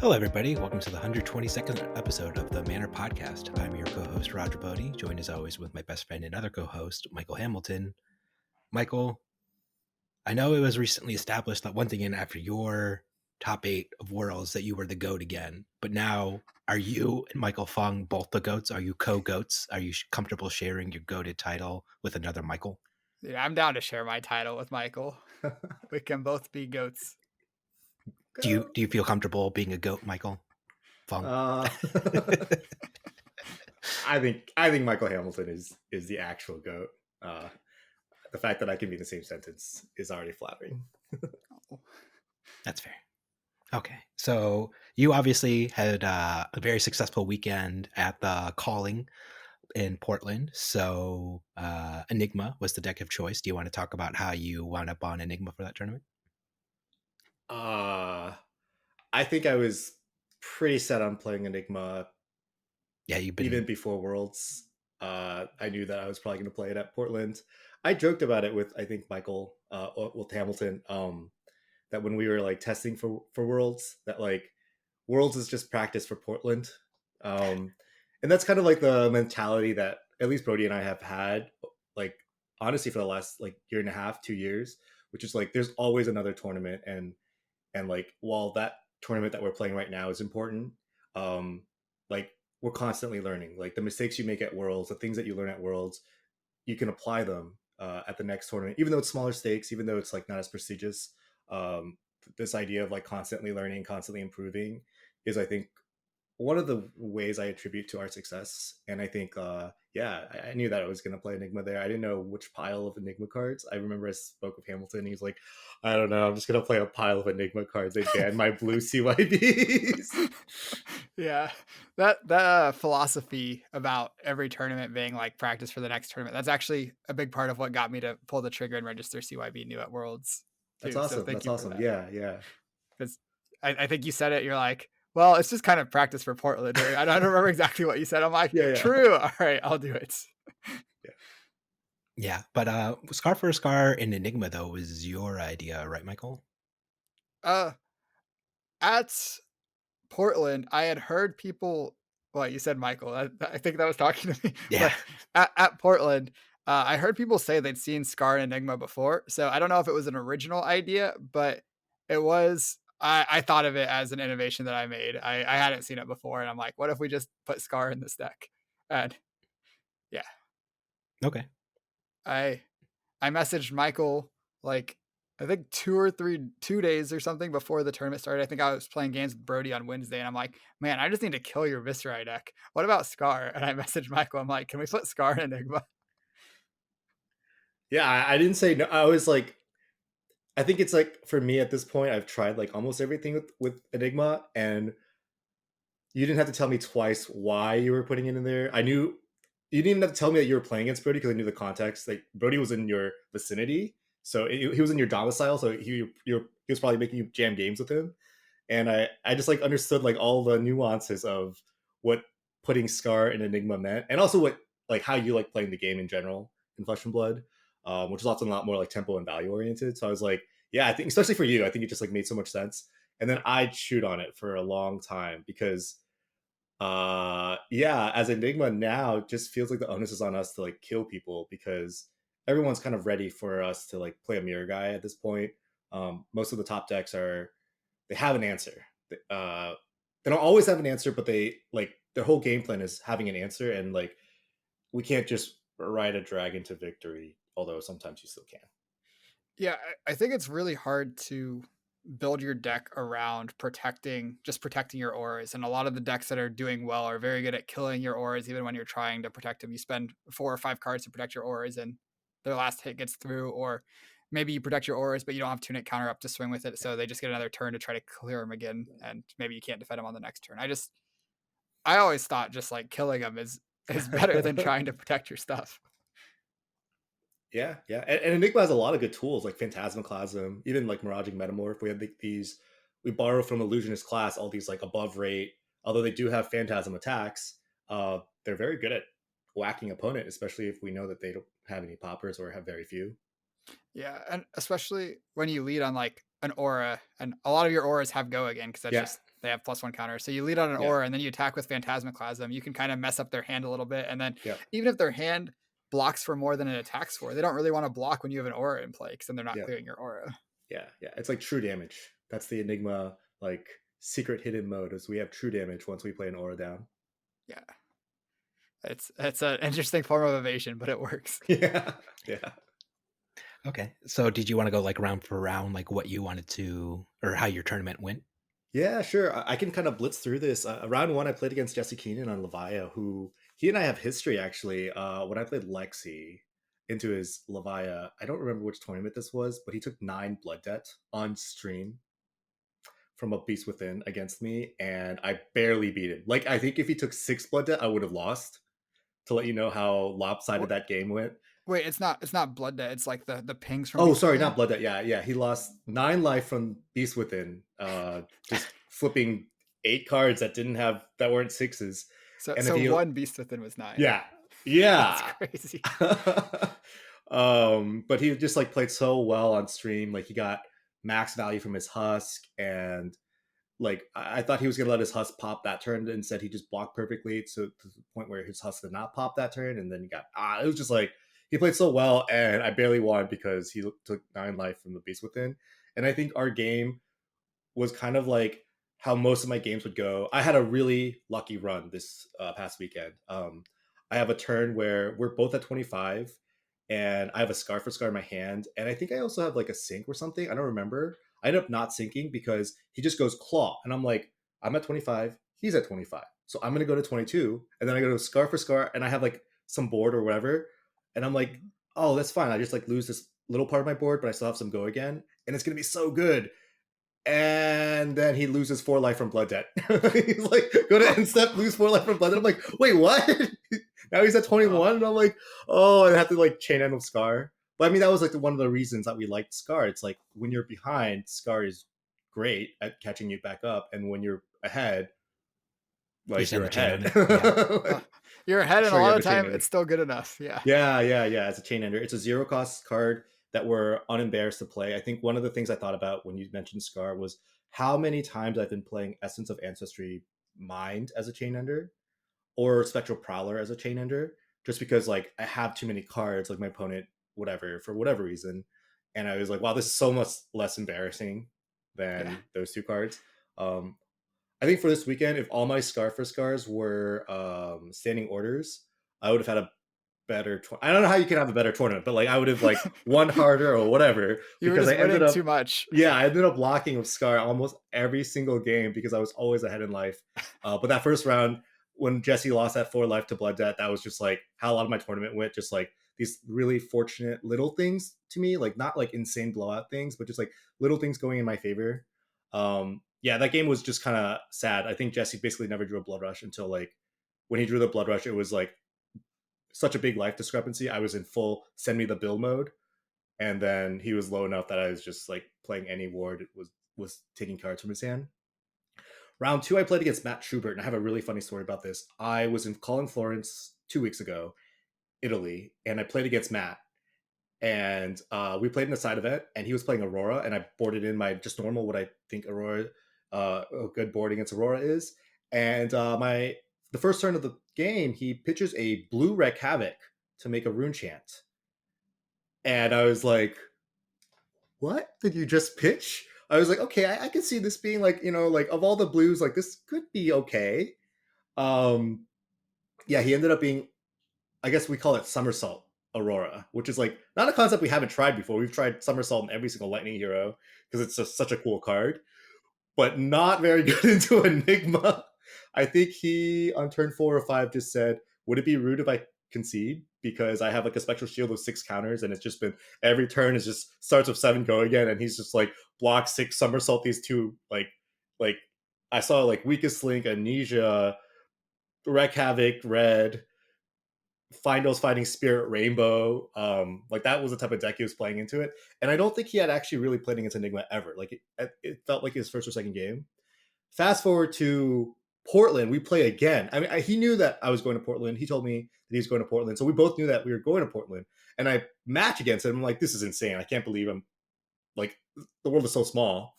Hello, everybody. Welcome to the 122nd episode of the Manor Podcast. I'm your co-host, Roger Bodee, joined as always with my best friend and other co-host, Michael Hamilton. Michael, I know it was recently established that once again, after your top 8 of worlds, that you were the GOAT again. But now, are you and Michael Feng both the GOATs? Are you co-GOATs? Are you comfortable sharing your GOATed title with another Michael? Yeah, I'm down to share my title with Michael. We can both be goats. Do you feel comfortable being a GOAT, Michael Feng? I think Michael Hamilton is the actual GOAT. The fact that I can be in the same sentence is already flattering. That's fair. Okay, so you obviously had a very successful weekend at the Calling in Portland. So Enigma was the deck of choice. Do you want to talk about how you wound up on Enigma for that tournament? I think I was pretty set on playing Enigma. Yeah, even before Worlds. I knew that I was probably going to play it at Portland. I joked about it with I think Michael with Hamilton. That when we were like testing for Worlds, that like Worlds is just practice for Portland. And that's kind of like the mentality that at least Bodee and I have had, like honestly for the last like year and a half, 2 years, which is like there's always another tournament, and like while that tournament that we're playing right now is important, like we're constantly learning. Like the mistakes you make at Worlds, the things that you learn at Worlds, you can apply them at the next tournament, even though it's smaller stakes, even though it's like not as prestigious. This idea of like constantly learning, constantly improving is, I think, one of the ways I attribute to our success. And I think, I knew that I was going to play Enigma there. I didn't know which pile of Enigma cards. I remember I spoke with Hamilton. He's like, I don't know, I'm just going to play a pile of Enigma cards. They banned my blue CYBs. Yeah, that philosophy about every tournament being like practice for the next tournament, that's actually a big part of what got me to pull the trigger and register CYB new at Worlds. That's awesome. So that's awesome. Yeah. Because I think you said it, you're like, well, it's just kind of practice for Portland. I don't remember exactly what you said. I'm like, True. All right, I'll do it. Yeah, but Scar for a Scar in Enigma though was your idea, right, Michael? At Portland, I had heard people. Well, you said Michael. I think that was talking to me. Yeah. But at Portland, I heard people say they'd seen Scar and Enigma before. So I don't know if it was an original idea, but it was. I thought of it as an innovation that I made. I hadn't seen it before, and I'm like, what if we just put Scar in this deck? And yeah. Okay. I messaged Michael like I think 2 days or something before the tournament started. I think I was playing games with Bodee on Wednesday, and I'm like, man, I just need to kill your Viscerai deck. What about Scar? And I messaged Michael. I'm like, can we put Scar in Enigma? Yeah, I didn't say no. I was like, I think it's like for me at this point, I've tried like almost everything with Enigma, and you didn't have to tell me twice why you were putting it in there. I knew you didn't even have to tell me that you were playing against Bodee because I knew the context. Like Bodee was in your vicinity, so he was in your domicile, so he was probably making you jam games with him, and I just like understood like all the nuances of what putting Scar in Enigma meant, and also what like how you like playing the game in general in Flesh and Blood, which is also a lot more like tempo and value oriented. So I was like, yeah, I think especially for you, I think it just like made so much sense. And then I chewed on it for a long time because as Enigma now it just feels like the onus is on us to like kill people because everyone's kind of ready for us to like play a mirror guy at this point. Most of the top decks they have an answer. They don't always have an answer, but they like their whole game plan is having an answer, and like we can't just ride a dragon to victory, although sometimes you still can. Yeah, I think it's really hard to build your deck around protecting your auras. And a lot of the decks that are doing well are very good at killing your auras, even when you're trying to protect them. You spend 4 or 5 cards to protect your auras, and their last hit gets through, or maybe you protect your auras, but you don't have Tunic counter up to swing with it. So they just get another turn to try to clear them again. And maybe you can't defend them on the next turn. I always thought just like killing them is better than trying to protect your stuff. Yeah. And Enigma has a lot of good tools like Phantasmaclasm, even like Miraging Metamorph. We have we borrow from Illusionist class all these like above rate, although they do have Phantasm attacks. They're very good at whacking opponent, especially if we know that they don't have any poppers or have very few. Yeah, and especially when you lead on like an aura, and a lot of your auras have go again because they have +1 counter. So you lead on an Yeah. aura and then you attack with Phantasmaclasm. You can kind of mess up their hand a little bit. And then Yeah. even if their hand blocks for more than it attacks for, they don't really want to block when you have an aura in play because then they're not Yeah. clearing your aura. Yeah. Yeah. It's like true damage. That's the Enigma like secret hidden mode is we have true damage once we play an aura down. Yeah. It's an interesting form of evasion, but it works. Yeah. Yeah. Okay. So did you want to go like round for round, like what you wanted to, or how your tournament went? Yeah, sure. I can kind of blitz through this. Round one, I played against Jesse Keenan on Levia, who he and I have history actually. When I played Lexi into his Levia, I don't remember which tournament this was, but he took 9 blood debt on stream from a Beast Within against me, and I barely beat him. Like, I think if he took 6 blood debt, I would have lost. To let you know how lopsided that game went. Wait, it's not blood debt. It's like the pings from. Oh, Beast sorry, Within? not blood debt. Yeah. He lost 9 life from Beast Within. Just flipping 8 cards that weren't 6s. So, And so if he, one Beast Within was 9. yeah. That's crazy. But he just like played so well on stream. Like he got max value from his husk, and like I thought he was gonna let his husk pop that turn. Instead, he just blocked perfectly to the point where his husk did not pop that turn, and then he got it was just like he played so well, and I barely won because he took 9 life from the Beast Within. And I think our game was kind of like how most of my games would go. I had a really lucky run this past weekend. I have a turn where we're both at 25, and I have a Scar for Scar in my hand, and I think I also have like a sync or something. I don't remember. I end up not syncing because he just goes claw, and I'm like, I'm at 25, he's at 25, so I'm gonna go to 22, and then I go to Scar for Scar, and I have like some board or whatever, and I'm like, oh, that's fine. I just like lose this little part of my board, but I still have some go again, and it's gonna be so good. And then he loses 4 life from blood debt. He's like, go to end step, lose 4 life from blood debt. I'm like, wait, what? Now he's at 21, and I'm like, oh, I have to like chain end with Scar. But I mean, that was like one of the reasons that we liked Scar. It's like when you're behind, Scar is great at catching you back up, and when you're ahead, like you're ahead. Yeah. You're ahead, and a lot of the time it's still good enough. Yeah. It's a chain ender. It's a 0 cost card that we're unembarrassed to play. I think one of the things I thought about when you mentioned Scar was how many times I've been playing Essence of Ancestry Mind as a chain ender or Spectral Prowler as a chain ender, just because like I have too many cards, like my opponent, whatever, for whatever reason. And I was like, wow, this is so much less embarrassing than those 2 cards. I think for this weekend, if all my Scar for Scars were standing orders, I would have had a better I don't know how you can have a better tournament, but like I would have like won harder or whatever. You were just winning too much. Yeah, I ended up blocking with Scar almost every single game because I was always ahead in life. But that first round, when Jesse lost that 4 life to blood debt, that was just like how a lot of my tournament went. Just like these really fortunate little things to me, like not like insane blowout things, but just like little things going in my favor. Yeah, that game was just kind of sad. I think Jesse basically never drew a blood rush until like when he drew the blood rush, it was like such a big life discrepancy. I was in full send me the bill mode, and then he was low enough that I was just like playing any ward was taking cards from his hand. Round 2, I played against Matt Schubert, and I have a really funny story about this. I was in Calling Florence 2 weeks ago, Italy, and I played against Matt, and we played in a side event, and he was playing Aurora, and I boarded in my just normal what I think Aurora a good board against Aurora is, and the first turn of the game, he pitches a blue Wreck Havoc to make a rune chant. And I was like, what did you just pitch? I was like, okay, I can see this being like, like of all the blues, like this could be okay. Yeah, he ended up being, I guess we call it Somersault Aurora, which is like not a concept we haven't tried before. We've tried Somersault in every single Lightning hero because it's just such a cool card, but not very good into Enigma. I think he, on turn 4 or 5, just said, would it be rude if I concede? Because I have like a Spectral Shield with 6 counters, and it's just been, every turn is just starts with 7, go again, and he's just like, block 6, somersault these 2, like I saw like Weakest Link, Amnesia, Wreck Havoc, Red, Finals Fighting Spirit, Rainbow. Like that was the type of deck he was playing into it. And I don't think he had actually really played against Enigma ever. Like it felt like his first or second game. Fast forward to Portland, we play again. I mean, he knew that I was going to Portland. He told me that he was going to Portland. So we both knew that we were going to Portland. And I match against him. I'm like, this is insane. I can't believe I'm like, the world is so small.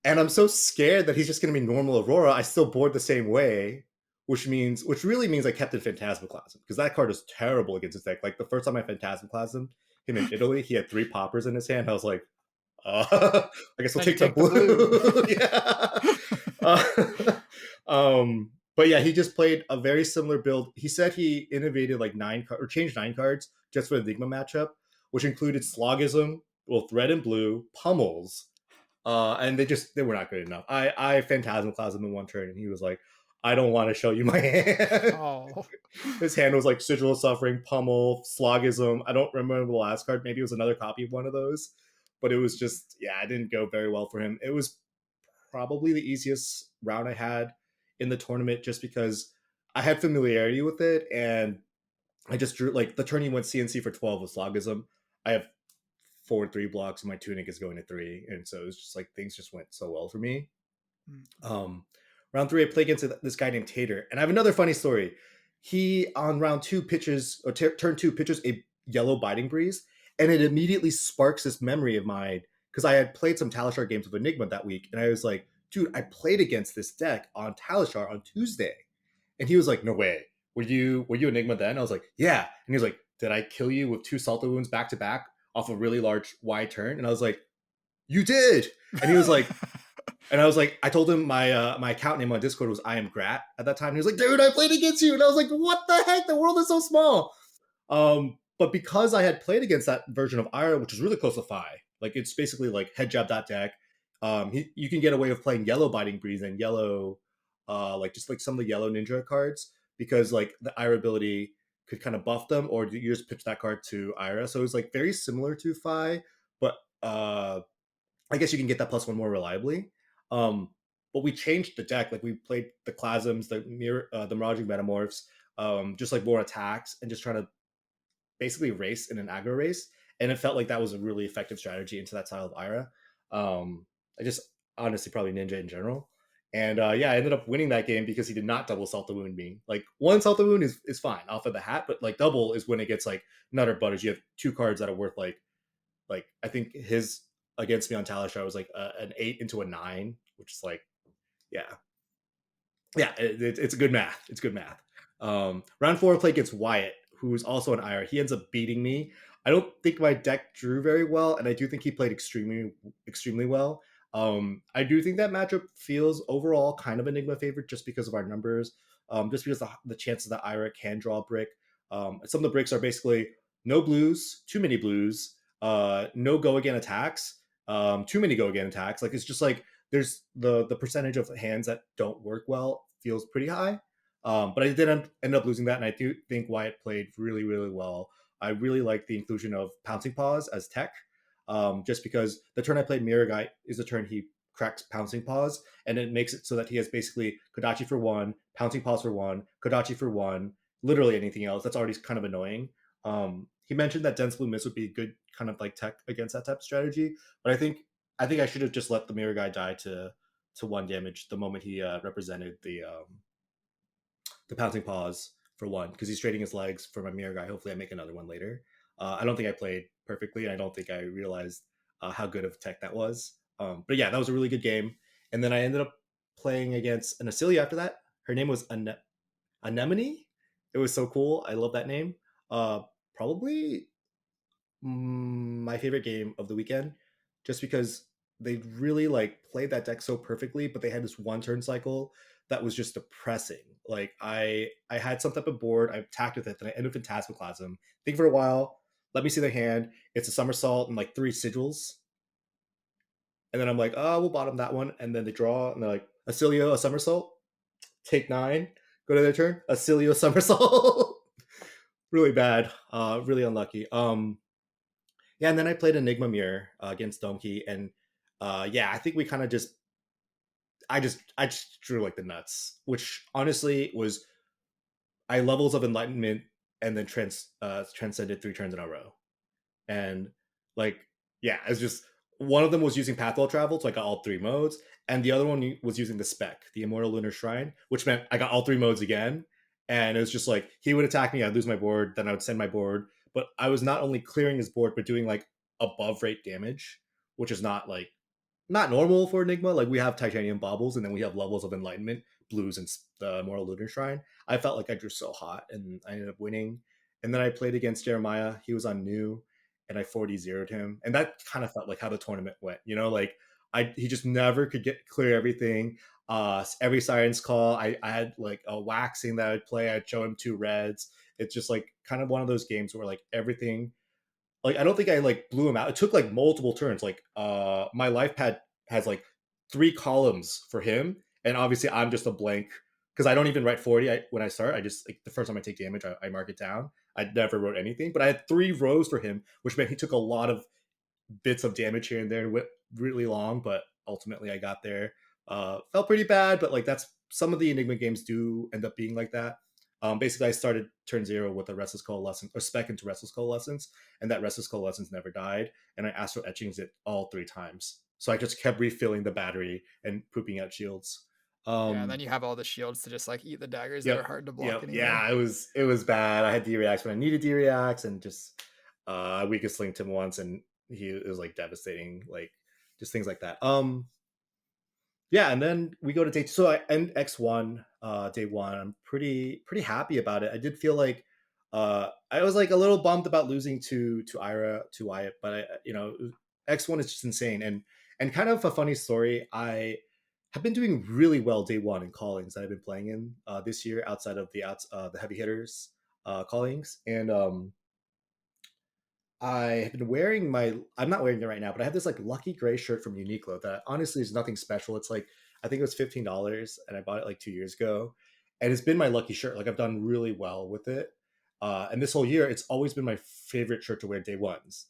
And I'm so scared that he's just going to be normal Aurora. I still board the same way, which really means I kept in Phantasmaclasm, because that card is terrible against his deck. Like the first time I Phantasmaclasm him in Italy, he had 3 poppers in his hand. I was like, I guess we'll Then you take the take the blue. blue. Yeah. But yeah, he just played a very similar build. He said he innovated like changed 9 cards just for the Enigma matchup, which included Slogism, both red and blue, pummels, and they were not good enough. I Phantasmaclasm in one turn, and he was like, I don't want to show you my hand. Oh. His hand was like Sigil of Suffering, Pummel, Slogism. I don't remember the last card. Maybe it was another copy of one of those. But it was just, yeah, it didn't go very well for him. It was probably the easiest round I had in the tournament, just because I had familiarity with it, and I just drew, like, the turn he went CNC for 12 with Slogism. I have 4 3 blocks, and my Tunic is going to 3. And so it's just like things just went so well for me. Round 3, I play against this guy named Tater. And I have another funny story. He, on round 2, turn 2, pitches a yellow Biting Breeze, and it immediately sparks this memory of mine, because I had played some Talishar games with Enigma that week, and I was like, dude, I played against this deck on Talishar on Tuesday. And he was like, no way. Were you Enigma then? I was like, yeah. And he was like, did I kill you with 2 Salto Wounds back to back off a really large wide turn? And I was like, you did. And he was like, and I was like, I told him my my account name on Discord was I am Grat at that time. And he was like, dude, I played against you. And I was like, what the heck? The world is so small. But because I had played against that version of Ira, which is really close to Phi, like it's basically like head jab that deck. You can get away with playing yellow Biting Breeze and yellow, like just like some of the yellow ninja cards, because like the Ira ability could kind of buff them, or you just pitch that card to Ira. So it was like very similar to Phi, but I guess you can get that +1 more reliably. But we changed the deck. Like we played the Clasms, the Miraging Metamorphs, just like more attacks, and just trying to basically race in an aggro race. And it felt like that was a really effective strategy into that style of Ira. I just honestly probably Ninja in general. And yeah, I ended up winning that game because he did not double Salto Wound me. Like 1 Salto Wound is fine off of the hat, but like double is when it gets like Nutter Butters. You have 2 cards that are worth like I think his against me on Talishar was like an 8 into a 9, which is like, yeah, it's a good math. It's good math. Round 4, I play against Wyatt, who's also an IR. He ends up beating me. I don't think my deck drew very well, and I do think he played extremely well. I do think that matchup feels overall kind of Enigma favorite, just because of our numbers, just because the chances that Ira can draw a brick. Some of the bricks are basically no blues, too many blues, no go again attacks, too many go again attacks. Like it's just like there's the percentage of hands that don't work well feels pretty high. But I did end up losing that, and I do think Wyatt played really, really well. I really like the inclusion of Pouncing Paws as tech, just because the turn I played Mirror Guy is the turn he cracks Pouncing Paws, and it makes it so that he has basically Kodachi for 1, Pouncing Paws for 1, Kodachi for 1, literally anything else. That's already kind of annoying. He mentioned that Dense Blue Mist would be a good kind of like tech against that type of strategy, but I think I should have just let the Mirror Guy die to 1 damage the moment he represented the Pouncing Paws for 1, because he's trading his legs for my Mirror Guy. Hopefully I make another one later. I don't think I played perfectly. I don't think I realized how good of tech that was. But yeah, that was a really good game. And then I ended up playing against an Acilia after that. Her name was Anemone. It was so cool. I love that name. Probably my favorite game of the weekend, just because they really like played that deck so perfectly, but they had this 1 turn cycle that was just depressing. Like I had some type of board, I attacked with it, then I ended with Phantasmaclasm. Think for a while, let me see the hand. It's a somersault and like 3 sigils. And then I'm like, oh, we'll bottom that one. And then they draw, and they're like, Acilio, a somersault, take 9, go to their turn, Acilio, somersault. Really bad, really unlucky. Yeah, and then I played Enigma Mirror against Donkey, and yeah, I think we kind of I just drew like the nuts, which honestly was I levels of enlightenment and then transcended 3 turns in a row, and like yeah, it's just one of them was using Pathwell Travel, so I got all 3 modes, and the other one was using the spec, the Immortal Lunar Shrine, which meant I got all 3 modes again, and it was just like he would attack me, I'd lose my board, then I would send my board, but I was not only clearing his board but doing like above rate damage, which is not like not normal for Enigma. Like we have titanium baubles, and then we have levels of enlightenment, blues, and the Moral Lunar Shrine. I felt like I drew so hot, and I ended up winning. And then I played against Jeremiah. He was on new, and I 40-0'd him, and that kind of felt like how the tournament went. You know, like he just never could get clear everything. Every science call, I had like a waxing that I'd play. I'd show him two reds. It's just like kind of one of those games where like everything, like I don't think I like blew him out. It took like multiple turns. Like my life pad has like 3 columns for him, and obviously I'm just a blank because I don't even write 40 when I start. I just like the first time I take damage, I mark it down. I never wrote anything, but I had 3 rows for him, which meant he took a lot of bits of damage here and there and went really long, but ultimately I got there. Felt pretty bad, but like that's some of the Enigma games do end up being like that. Basically, I started turn 0 with a Restless Coalescence or spec into Restless Coalescence, and that Restless Coalescence never died, and I Astral Etchings it all 3 times. So I just kept refilling the battery and pooping out shields. Yeah, and then you have all the shields to just like eat the daggers that Yep, are hard to block yep, anyway. yeah, it was bad. I had D-reacts when I needed D-reacts, and just I weakest linked him once, and it was like devastating, like just things like that. Yeah, and then we go to day 2. So I end X1 day 1. I'm pretty happy about it. I did feel like I was like a little bummed about losing to Ira to Wyatt, but X1 is just insane. And kind of a funny story, I have been doing really well day 1 in callings that I've been playing in this year, outside of the heavy hitters callings. And I have been wearing I'm not wearing it right now, but I have this like lucky gray shirt from Uniqlo that honestly is nothing special. It's like, I think it was $15, and I bought it like 2 years ago. And it's been my lucky shirt. Like I've done really well with it. And this whole year, it's always been my favorite shirt to wear day 1s.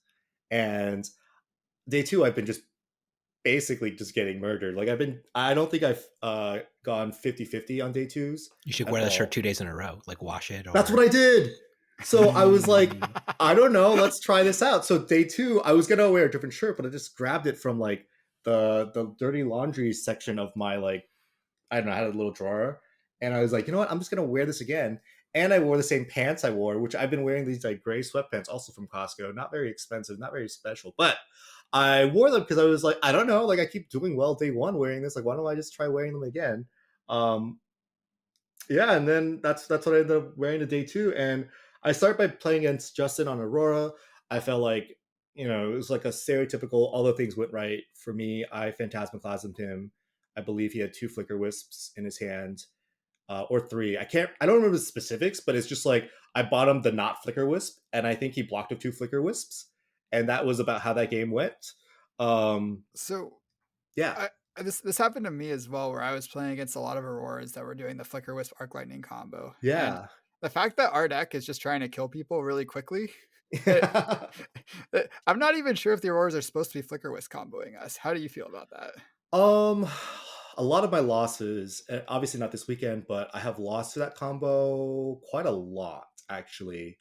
And day 2, I've been just basically just getting murdered. Like I don't think I've gone 50-50 on day 2s You should at wear the shirt all. 2 days in a row, like wash it. Or That's what I did. So I was like, Mm. I don't know, let's try this out. So day 2, I was gonna wear a different shirt, but I just grabbed it from like the dirty laundry section of my, like, I don't know, I had a little drawer, and I was like, you know what, I'm just gonna wear this again. And I wore the same pants I wore, which I've been wearing these like gray sweatpants, also from Costco, not very expensive, not very special, but I wore them because I was like, I don't know, like I keep doing well day 1 wearing this, like why don't I just try wearing them again? Um, yeah, and then that's what I ended up wearing to day 2. And I start by playing against Justin on Aurora. I felt like, it was like a stereotypical all the things went right for me. I phantasmaclasmed him. I believe he had 2 flicker wisps in his hand, or 3. I don't remember the specifics, but it's just like I bought him the not flicker wisp, and I think he blocked with 2 flicker wisps, and that was about how that game went. So Yeah, this happened to me as well, where I was playing against a lot of Auroras that were doing the Flicker Wisp Arc Lightning combo. And yeah. the fact that our deck is just trying to kill people really quickly, it, I'm not even sure if the Auroras are supposed to be Flicker Wisp comboing us. How do you feel about that? Um, a lot of my losses, obviously not this weekend, but I have lost to that combo quite a lot, actually.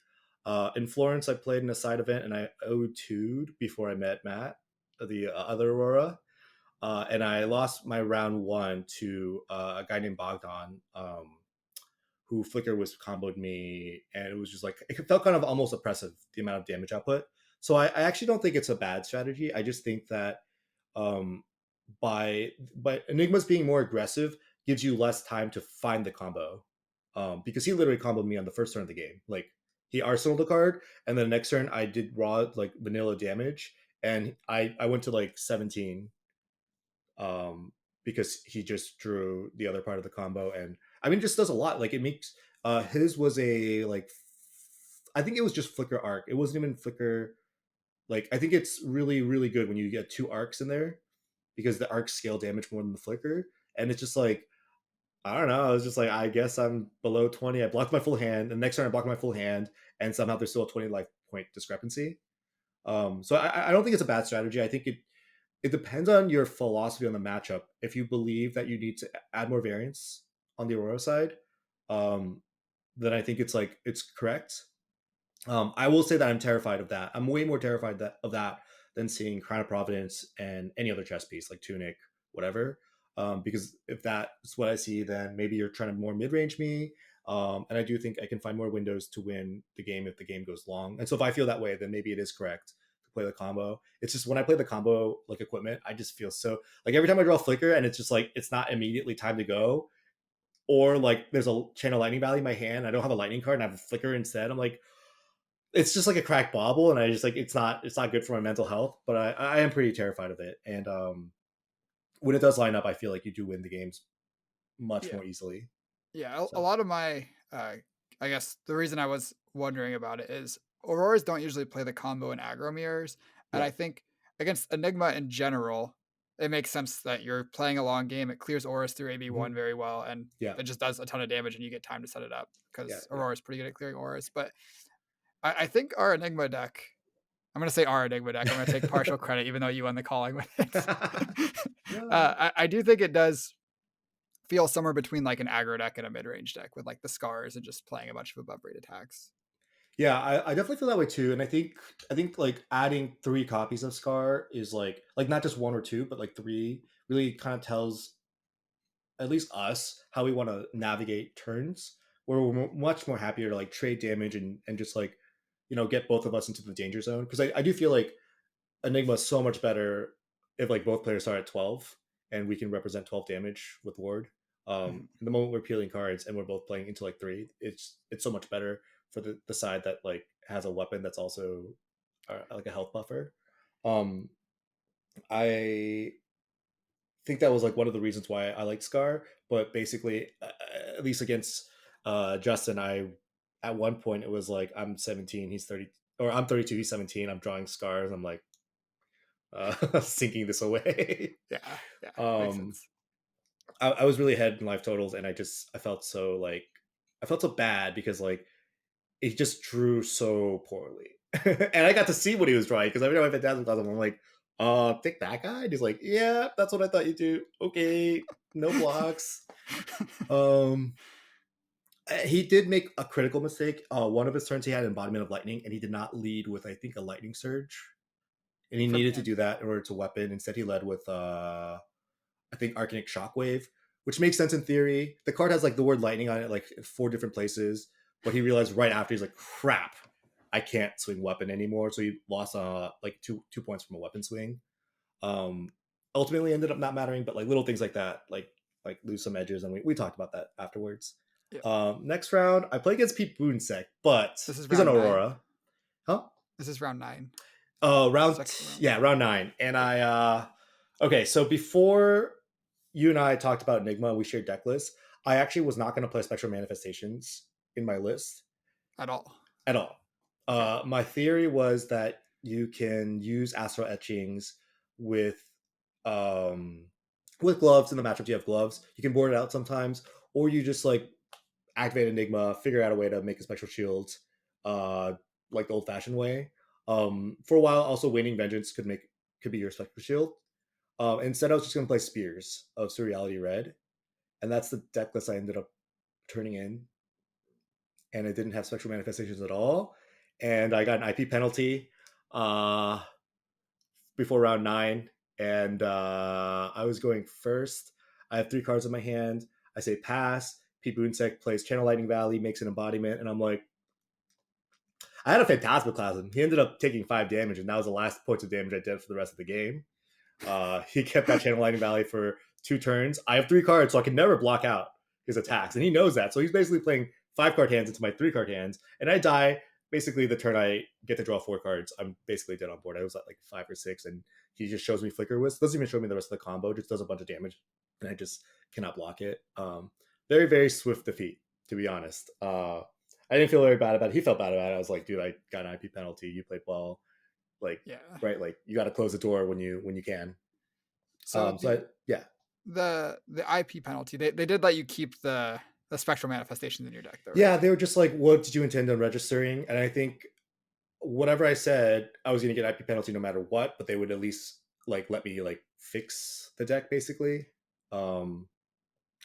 In Florence, I played in a side event, and I O2'd before I met Matt, the other Aurora, and I lost my round 1 to a guy named Bogdan, who Flicker was comboed me, and it was just like, it felt kind of almost oppressive, the amount of damage output. So I actually don't think it's a bad strategy. I just think that um, by Enigma's being more aggressive gives you less time to find the combo, because he literally comboed me on the first turn of the game. Like he arsenaled the card, and then the next turn I did raw like vanilla damage, and I went to like 17, um, because he just drew the other part of the combo. And I mean, just does a lot. Like it makes his was a like I think it was just flicker arc. It wasn't even flicker. Like I think it's really really good when you get 2 arcs in there, because the arcs scale damage more than the flicker. And it's just like, I don't know. I was just like, I guess I'm below 20. I blocked my full hand. The next turn I blocked my full hand, and somehow there's still a 20 life point discrepancy. So I don't think it's a bad strategy. I think it depends on your philosophy on the matchup. If you believe that you need to add more variance on the Aurora side, um, then I think it's correct. I will say that I'm terrified of that. I'm way more terrified of that than seeing Crown of Providence and any other chess piece like Tunic, whatever. Because if that's what I see, then maybe you're trying to more mid-range me. And I do think I can find more windows to win the game if the game goes long. And so if I feel that way, then maybe it is correct to play the combo. It's just when I play the combo like equipment, I just feel so like every time I draw a flicker and it's just like it's not immediately time to go, or like there's a channel lightning valley in my hand, I don't have a lightning card and I have a flicker instead. I'm like, it's just like a cracked bauble, and I just like it's not good for my mental health. But I am pretty terrified of it, and when it does line up, I feel like you do win the games much Yeah. more easily. Yeah, a So lot of my, I guess the reason I was wondering about it is Auroras don't usually play the combo in aggro mirrors, and yeah. I think against Enigma in general, it makes sense that you're playing a long game. It clears auras through AB1 Mhm. very well, and Yeah. it just does a ton of damage, and you get time to set it up Yeah. because Yeah. Aurora's pretty good at clearing auras. But I think our Enigma deck, I'm going to say our Enigma deck. I'm going to take partial credit, even though you won the calling with it. No. I do think it does feel somewhere between like an aggro deck and a mid range deck with like the scars and just playing a bunch of above rate attacks. Yeah, I definitely feel that way too. And I think like adding 3 copies of Scar is like not just 1 or 2, but like 3 really kind of tells at least us how we want to navigate turns, where we're much more happier to like trade damage and just like get both of us into the danger zone. Because I do feel like Enigma is so much better if like both players start at 12 and we can represent 12 damage with Ward. Mhm. The moment we're peeling cards and we're both playing into like 3, it's so much better for the side that like has a weapon that's also like a health buffer. Um, I think that was like one of the reasons why I like Scar. But basically, at least against Justin, I at one point it was like I'm 17, he's 30, or I'm 32, he's 17. I'm drawing Scars. I'm like sinking this away. Yeah, yeah, makes um, sense. I was really ahead in life totals, and I felt so like I felt so bad because like he just drew so poorly, and I got to see what he was drawing because every time I Phantasm Class, I'm like, take that guy. And he's like, yeah, that's what I thought you do. Okay, no blocks. Um, he did make a critical mistake. One of his turns he had embodiment of lightning, and he did not lead with I think a lightning surge, and he From needed to hand. do that in order to weapon. Instead, he led with I think Arcanic Shockwave, which makes sense in theory. The card has like the word lightning on it, like in 4 different places. But he realized right after he's like, crap, I can't swing weapon anymore. So he lost like two points from a weapon swing. Um, Ultimately ended up not mattering, but like little things like that, like lose some edges, and we talked about that afterwards. Yeah. Next round, I play against Pete Boonsec, but This is he's an round 9. Aurora, huh? This is round 9. Round Second round. yeah, round 9, and I okay. So before you and I talked about Enigma, we shared deck lists. I actually was not going to play Spectral Manifestations in my list At all. at all. Okay. My theory was that you can use Astral Etchings with um, with gloves in the matchup. You have gloves. You can board it out sometimes, or you just like activate Enigma, figure out a way to make a Spectral Shield, uh, like the old-fashioned way. For a while, also Waning Vengeance could be your Spectral Shield. Instead, I was just going to play Spears of Surreality Red, and that's the deck list I ended up turning in. And it didn't have Spectral Manifestations at all. And I got an IP penalty before round 9, and I was going first. I have 3 cards in my hand. I say pass. Pete Boonsec plays Channel Lightning Valley, makes an embodiment, and I'm like, I had a Phantasmaclasm. He ended up taking 5 damage, and that was the last points of damage I did for the rest of the game. He kept that Channel Lightning Valley for 2 turns. I have 3 cards, so I can never block out his attacks, and he knows that. So he's basically playing 5-card hands into my 3-card hands, and I die basically the turn I get to draw 4 cards. I'm basically dead on board. I was at like 5 or 6, and he just shows me Flicker Wisp. Doesn't even show me the rest of the combo. Just does a bunch of damage, and I just cannot block it. Very, very swift defeat, to be honest. I didn't feel very bad about it. He felt bad about it. I was like, dude, I got an IP penalty. You played well. Like, Yeah. right? Like, you got to close the door when you can. So Yeah. the IP penalty, they did let you keep the spectral manifestations in your deck though, right? Yeah, they were just like, what did you intend on registering? And I think whatever I said, I was going to get IP penalty no matter what, but they would at least like let me like fix the deck basically.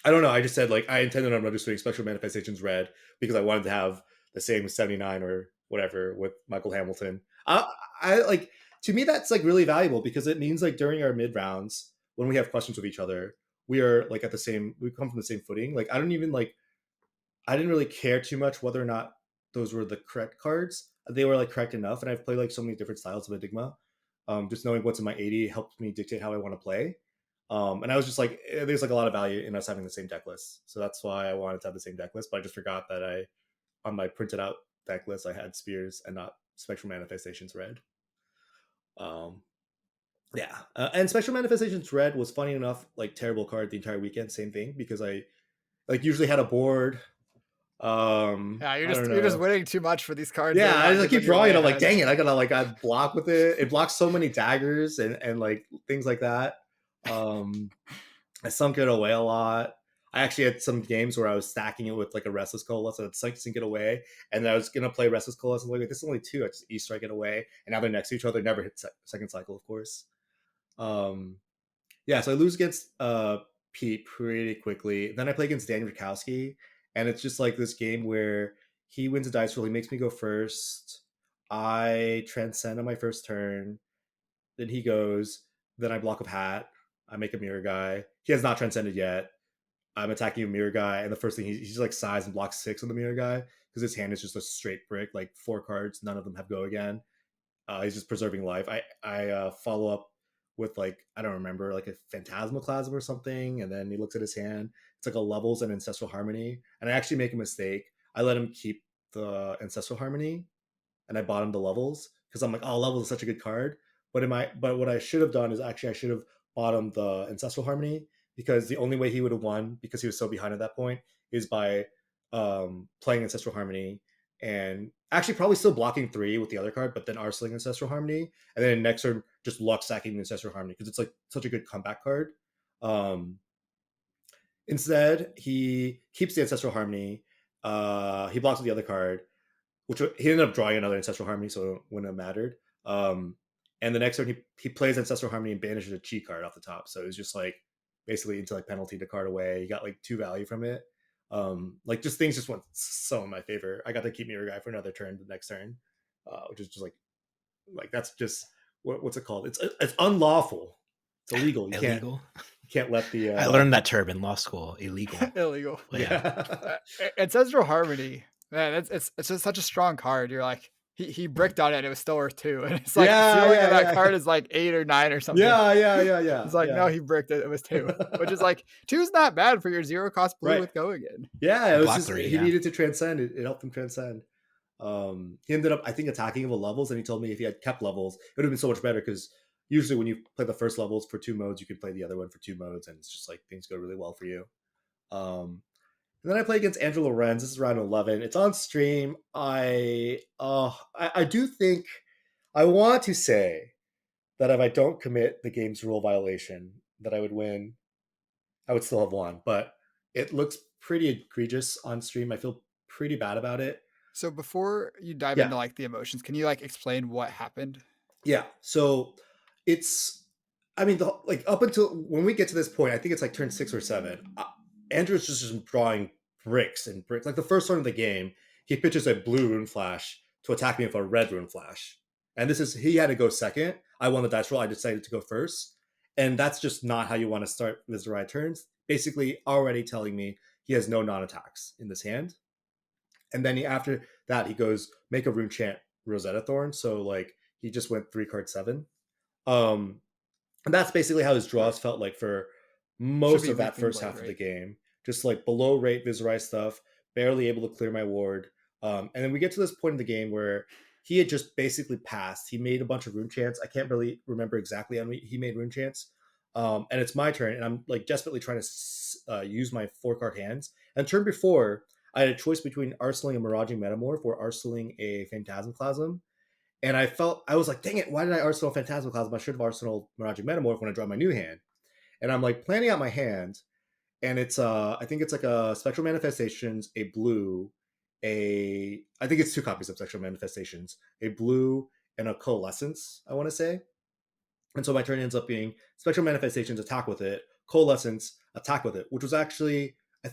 I don't know. I just said like I intended on registering Spectral Manifestations Red because I wanted to have the same 79 or whatever with Michael Hamilton. I like, to me that's like really valuable because it means like during our mid rounds when we have questions with each other, we are like at the same, we come from the same footing. Like I didn't really care too much whether or not those were the correct cards. They were like correct enough, and I've played like so many different styles of Enigma. Just knowing what's in my 80 helped me dictate how I want to play. And I was just like, there's like a lot of value in us having the same deck list. So that's why I wanted to have the same deck list. But I just forgot that on my printed out deck list, I had Spears and not Spectral Manifestations Red. Yeah. And Spectral Manifestations Red was funny enough, like terrible card the entire weekend. Same thing, because I like usually had a board. Yeah, I don't you're just know. winning too much for these cards. Yeah, I just keep drawing it. I'm like, ahead. dang it, I gotta like I block with it. It blocks so many daggers and like things like that. I sunk it away a lot. I actually had some games where I was stacking it with like a Restless Coalesce, so I'd sink it away, and then I was gonna play Restless Coalesce. I'm like, this is only two. I just E-strike it away, and now they're next to each other. Never hit second cycle, of course. Yeah, so I lose against Pete pretty quickly. Then I play against Dan Rakowski, and it's just like this game where he wins a dice roll. He makes me go first. I transcend on my first turn. Then he goes. Then I block a hat. I make a mirror guy. He has not transcended yet. I'm attacking a mirror guy, and the first thing he's like size and blocks 6 on the mirror guy because his hand is just a straight brick, like 4 cards. None of them have go again. He's just preserving life. I follow up with like I don't remember like a Phantasmoclasm or something, and then he looks at his hand. It's like a Levels and Ancestral Harmony, and I actually make a mistake. I let him keep the Ancestral Harmony, and I bought him the Levels because I'm like, oh, Levels is such a good card. But what I should have done is actually I should have bought him the Ancestral Harmony, because the only way he would have won, because he was so behind at that point, is by playing Ancestral Harmony and actually probably still blocking 3 with the other card, but then arseling Ancestral Harmony, and then next turn just luck sacking the Ancestral Harmony because it's like such a good comeback card. Instead, he keeps the Ancestral Harmony. He blocks with the other card, which he ended up drawing another Ancestral Harmony, so it wouldn't have mattered. And the next turn, he plays Ancestral Harmony and banishes a cheat card off the top. So it was just like basically into like penalty the card away. He got like 2 value from it. Like just things just went so in my favor. I got to keep Mirror Guy for another turn the next turn, which is just like that's just what's it called? It's unlawful. It's illegal. You can't let the. I learned that term in law school. Illegal. Illegal. Yeah. Ancestral Harmony, man, it's just such a strong card. You're like he bricked on it and it was still worth 2, and it's like ceiling of that card is like 8 or 9 or something. Yeah. It's like no, he bricked it. It was 2, which is like 2 is not bad for your 0 cost blue with go again. Yeah, it was just, he needed to transcend. It helped him transcend. He ended up, I think, attacking him with Levels, and he told me if he had kept Levels, it would have been so much better, because usually when you play the first Levels for 2 modes, you can play the other one for 2 modes, and it's just like things go really well for you. And then I play against Andrew Lorenz. This is round 11. It's on stream. I do think, I want to say that if I don't commit the game's rule violation, that I would win. I would still have won, but it looks pretty egregious on stream. I feel pretty bad about it. So before you dive into like the emotions, can you like explain what happened? Yeah. So it's, I mean, like up until when we get to this point, I think it's like turn 6 or 7. Andrew's just drawing bricks and bricks. Like the first turn of the game, he pitches a blue Rune Flash to attack me with a red Rune Flash. And he had to go second. I won the dice roll. I decided to go first. And that's just not how you want to start Viserai turns. Basically, already telling me he has no non-attacks in this hand. And then after that, he goes, make a Rune Chant Rosetta Thorn. So like he just went 3 card 7. And that's basically how his draws felt like for most of that first half of the game. Just like below rate Viserai stuff, barely able to clear my ward. And then we get to this point in the game where he had just basically passed. He made a bunch of Rune Chants. I can't really remember exactly how he made Rune Chants. And it's my turn, and I'm like desperately trying to use my 4 card hands. And turn before, I had a choice between arseling a Miraging Metamorph or arseling a Phantasmoclasm. And I was like, dang it, why did I arsenal Phantasmoclasm? I should have arsenal Miraging Metamorph when I draw my new hand. And I'm like planning out my hand, and it's I think it's like a Spectral Manifestations, a blue, I think it's 2 copies of Spectral Manifestations, a blue and a Coalescence, I want to say. And so my turn ends up being Spectral Manifestations, attack with it, Coalescence, attack with it, which was actually, I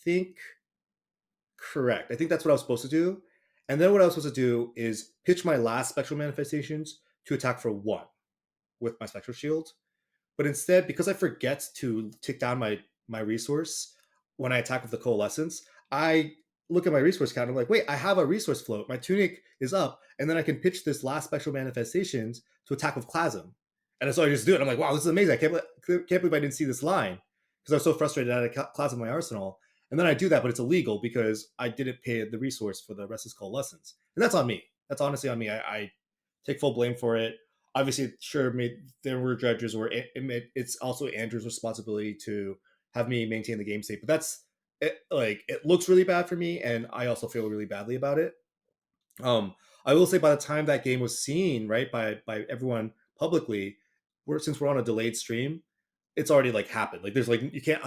think, correct. I think that's what I was supposed to do. And then what I was supposed to do is pitch my last Spectral Manifestations to attack for 1 with my Spectral Shield. But instead, because I forget to tick down my resource when I attack with the Coalescence, I look at my resource count. I'm like, wait, I have a resource float. My tunic is up, and then I can pitch this last special manifestations to attack with Clasm. And so I just do it. I'm like, wow, this is amazing. I can't believe I didn't see this line because I was so frustrated I had a Clasm in my arsenal. And then I do that, but it's illegal because I didn't pay the resource for the Restless Coalescence. And that's on me. That's honestly on me. I take full blame for it. Obviously, sure, there were judges where it's also Andrew's responsibility to have me maintain the game state. But that's it looks really bad for me, and I also feel really badly about it. I will say by the time that game was seen, right, by everyone publicly, since we're on a delayed stream, it's already like happened. Like there's like you can't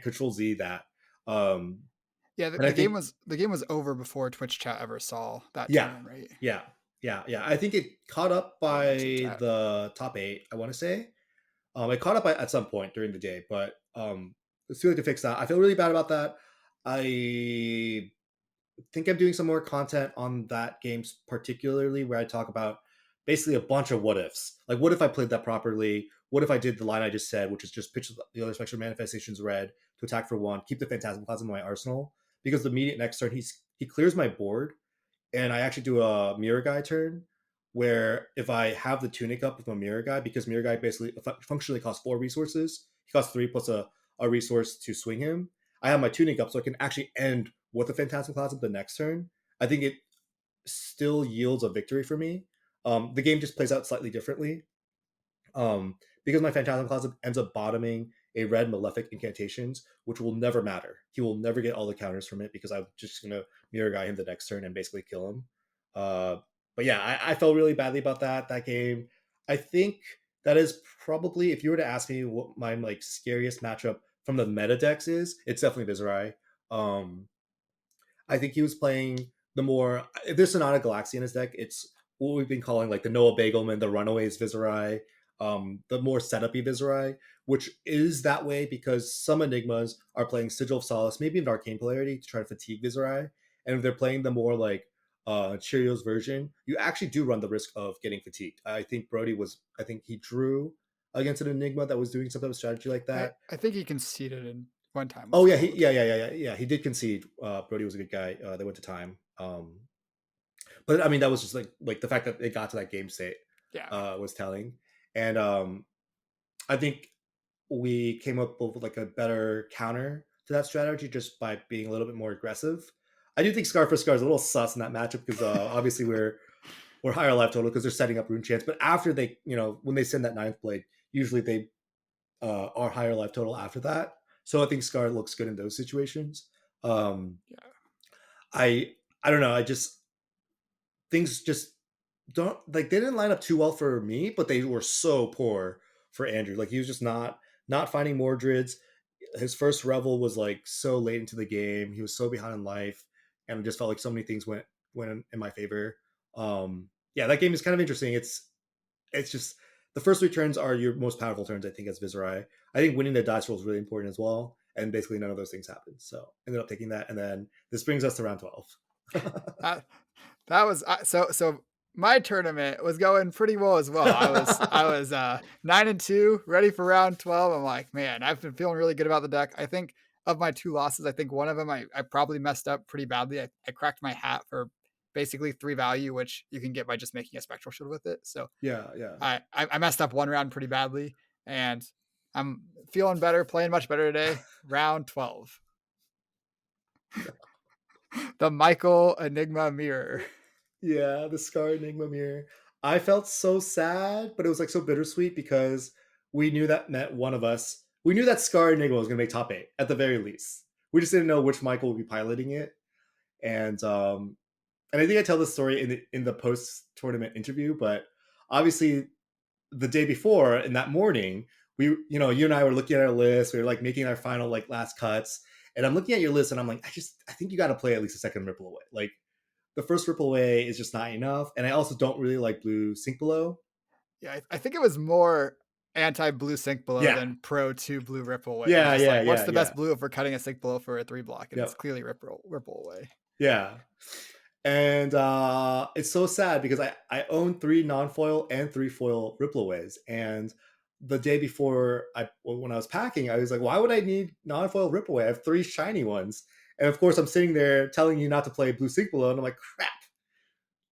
Control Z that. Yeah, And I think the game was over before Twitch chat ever saw that yeah, tournament, right? yeah. I think it caught up by the top 8. I want to say, it caught up at some point during the day, but it's too late to fix that. I feel really bad about that. I think I'm doing some more content on that game, particularly where I talk about basically a bunch of what ifs. Like, what if I played that properly? What if I did the line I just said, which is just pitch the other spectral manifestations red to attack for 1, keep the Phantasm Plasma in my arsenal, because the immediate next turn he clears my board, and I actually do a Mirror Guy turn where if I have the tunic up with my Mirror Guy, because Mirror Guy basically functionally costs 4 resources, he costs 3 plus a resource to swing him. I have my tunic up so I can actually end with the Phantasm Plasma the next turn. I think it still yields a victory for me. The game just plays out slightly differently. Because my Phantasm Plasma ends up bottoming a red Malefic incantations, which will never matter. He will never get all the counters from it because I'm just going to Mirror Guy him the next turn and basically kill him. But yeah, I felt really badly about that game. I think that is probably, if you were to ask me what my like scariest matchup from the meta decks is, it's definitely Viserai. I think he was playing the more, if there's Sonata Galaxy in his deck, it's what we've been calling like the Noah Bagelman, the Runaways Viserai, the more setup-y Viserai, which is that way because some Enigmas are playing Sigil of Solace, maybe an Arcane Polarity to try to fatigue Viserai. And if they're playing the more like Cheerios version, you actually do run the risk of getting fatigued. I think he drew against an Enigma that was doing some type of strategy like that. I think he conceded in one time. Oh yeah, he did concede. Brody was a good guy. They went to time. But I mean, that was just like the fact that they got to that game state was telling. And I think we came up with like a better counter to that strategy just by being a little bit more aggressive. I do think Scar for Scar is a little sus in that matchup because obviously we're higher life total because they're setting up Rune Chance. But after they, when they send that 9th blade, usually they are higher life total after that. So I think Scar looks good in those situations. I don't know. Things just don't like, they didn't line up too well for me, but they were so poor for Andrew. Like he was just not finding Mordred's. His first Revel was like so late into the game. He was so behind in life, and it just felt like so many things went in my favor. That game is kind of interesting. It's just the first 3 turns are your most powerful turns, I think, as Viserai. I think winning the dice roll is really important as well, and basically none of those things happened. So ended up taking that, and then this brings us to round 12. That was so. My tournament was going pretty well as well. I was 9-2, ready for round 12. I'm like, man, I've been feeling really good about the deck. I think of my 2 losses, I think one of them I probably messed up pretty badly. I cracked my hat for basically 3 value, which you can get by just making a Spectral Shield with it. So yeah. I messed up one round pretty badly, and I'm feeling better, playing much better today. Round 12. The Michael Enigma Mirror. Yeah, the Scar Enigma Mirror. I felt so sad, but it was like so bittersweet because we knew that meant one of us. We knew that Scar Enigma was going to make top 8 at the very least. We just didn't know which Michael would be piloting it, and I think I tell this story in the post tournament interview. But obviously, the day before, in that morning, you and I were looking at our list. We were like making our final like last cuts, and I'm looking at your list, and I'm like, I think you got to play at least a second Ripple Away. Like the first Ripple Away is just not enough, and I also don't really like blue Sink Below. Yeah, I think it was more anti-blue Sink Below than pro 2 blue Ripple Away. What's the best blue if we're cutting a Sink Below for a 3 block? And it's clearly Ripple Away. Yeah. And it's so sad because I own 3 non-foil and 3 foil Ripple Aways. And the day before when I was packing, I was like, why would I need non-foil Ripple Away? I have 3 shiny ones. And of course, I'm sitting there telling you not to play blue sync below, and I'm like, crap.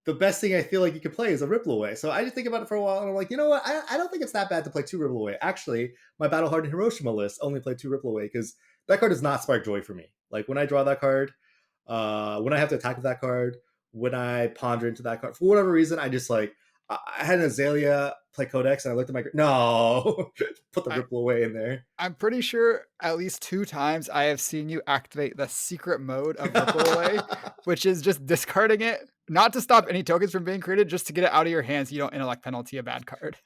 The best thing I feel like you can play is a Ripple Away. So I just think about it for a while, and I'm like, you know what? I don't think it's that bad to play 2 Ripple Away. Actually, my Battle Hardened Hiroshima list only played 2 Ripple Away because that card does not spark joy for me. Like when I draw that card, when I have to attack with that card, when I ponder into that card, for whatever reason, I just like, I had an Azalea play Codex, and I looked at my no, put the Ripple Away in there. I'm pretty sure at least 2 times I have seen you activate the secret mode of Ripple Away, which is just discarding it, not to stop any tokens from being created, just to get it out of your hands so you don't intellect penalty a bad card.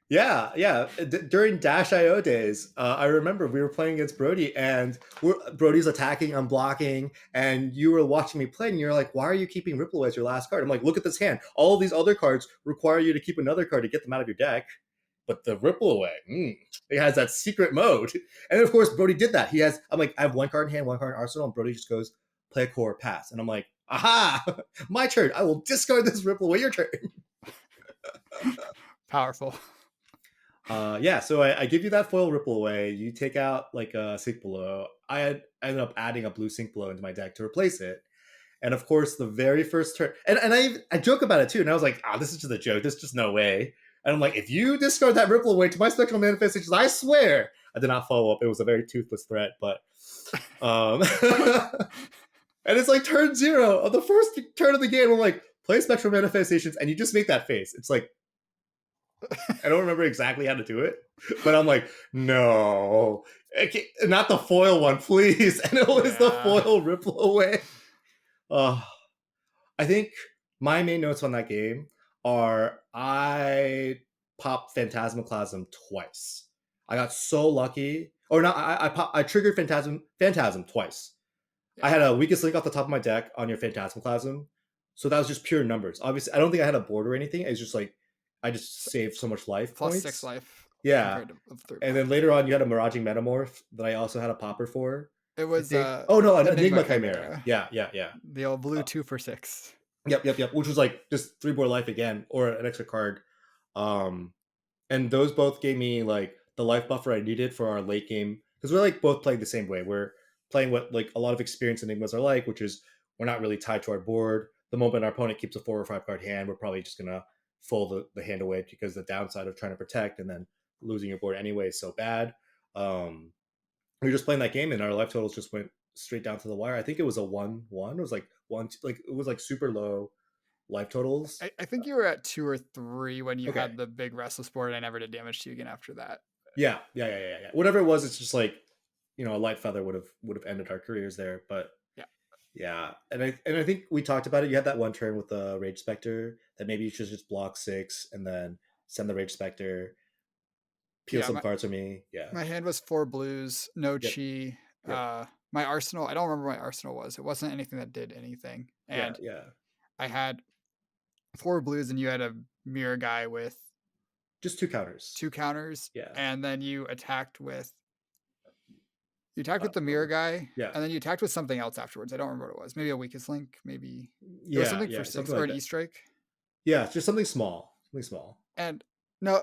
Yeah. During Dash IO days, I remember we were playing against Bodee, and Brody's attacking, I'm blocking, and you were watching me play, and you're like, why are you keeping Ripple Away as your last card? I'm like, look at this hand. All of these other cards require you to keep another card to get them out of your deck. But the Ripple Away, it has that secret mode. And of course, Bodee did that. I'm like, I have 1 card in hand, 1 card in arsenal, and Bodee just goes, play a core, pass. And I'm like, aha, my turn. I will discard this Ripple Away, your turn. Powerful. So I give you that foil Ripple Away. You take out like a Sync Below. I ended up adding a blue Sync Below into my deck to replace it. And of course, the very first turn, and I joke about it too. And I was like, this is just a joke. There's just no way. And I'm like, if you discard that Ripple Away to my Spectral Manifestations, I swear. I did not follow up. It was a very toothless threat, but and it's like turn 0 of the first turn of the game. I'm like, play Spectral Manifestations, and you just make that face. It's like, I don't remember exactly how to do it, but I'm like, no, not the foil one, please. And it was the foil Ripple Away. I think my main notes on that game are I popped Phantasmaclasm twice. I got so lucky. Or not, I triggered Phantasm twice. I had a weakest link off the top of my deck on your Phantasmaclasm. So that was just pure numbers. Obviously, I don't think I had a board or anything. It's just like, I just saved so much life Plus points. 6 life. Yeah. And then later on, you had a Miraging Metamorph that I also had a popper for. It was an Enigma Chimera. Yeah. The old blue 2 for 6. Yep. Which was like just 3 more life again, or an extra card. And those both gave me like the life buffer I needed for our late game, because we're like both playing the same way. We're playing what like a lot of experienced Enigmas are like, which is we're not really tied to our board. The moment our opponent keeps a 4 or 5 card hand, we're probably just gonna fold the hand away, because the downside of trying to protect and then losing your board anyway is so bad. We were just playing that game, and our life totals just went straight down to the wire. I think it was a 1-1. It was like 1, like it was like super low life totals. I think you were at 2 or 3 when you had the big restless board. I never did damage to you again after that. Yeah. Whatever it was, it's just like, a light feather would have ended our careers there. But yeah. And I think we talked about it. You had that one turn with the Rage Spectre that maybe you should just block 6 and then send the Rage Spectre, peel some cards for me. Yeah. My hand was 4 blues, no chi. My arsenal, I don't remember what my arsenal was. It wasn't anything that did anything. And I had 4 blues, and you had a mirror guy with just 2 counters. 2 counters. Yeah. And then you attacked with the mirror guy. Yeah. And then you attacked with something else afterwards. I don't remember what it was. Maybe a weakest link. Maybe it was something for 6 or an E-strike. Yeah, just something small. And no,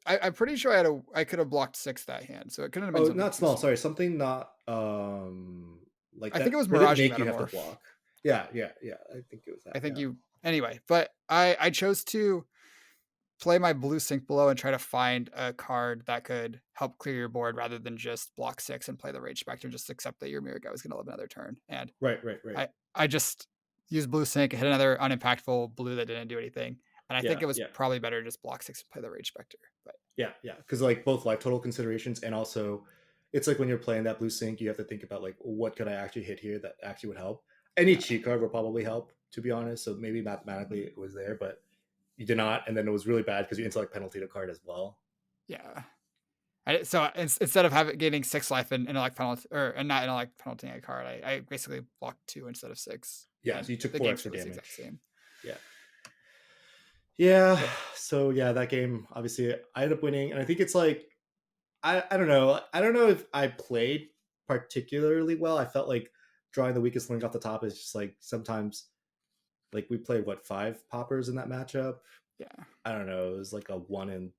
I'm pretty sure I could have blocked 6 that hand, so it couldn't have been. Oh, not small. Sorry, something not like. I think it was Miraging Metamorph. You have to block. Yeah. I think it was that. I think anyway, but I chose to play my blue Sync Below and try to find a card that could help clear your board rather than just block 6 and play the Rage Spectre, just accept that your mirror guy was going to live another turn. And right. I just used blue Sync, hit another unimpactful blue that didn't do anything. And I think it was probably better to just block 6 and play the Rage Spectre. But yeah, because like both life total considerations, and also it's like when you're playing that blue Sync, you have to think about like, what could I actually hit here that actually would help? Any cheat card would probably help, to be honest. So maybe mathematically it was there, but you did not, and then it was really bad because you intellect penalty a card as well. Yeah. So instead of getting 6 life and intellect penalty, and not intellect penalty a card, I basically blocked 2 instead of 6. Yeah, so you took 4 extra damage. Same. Yeah. So that game, obviously I ended up winning, and I think it's like, I don't know if I played particularly well. I felt like drawing the weakest link off the top is just like, sometimes like we played 5 poppers in that matchup. Yeah. I don't know. It was like a 1 in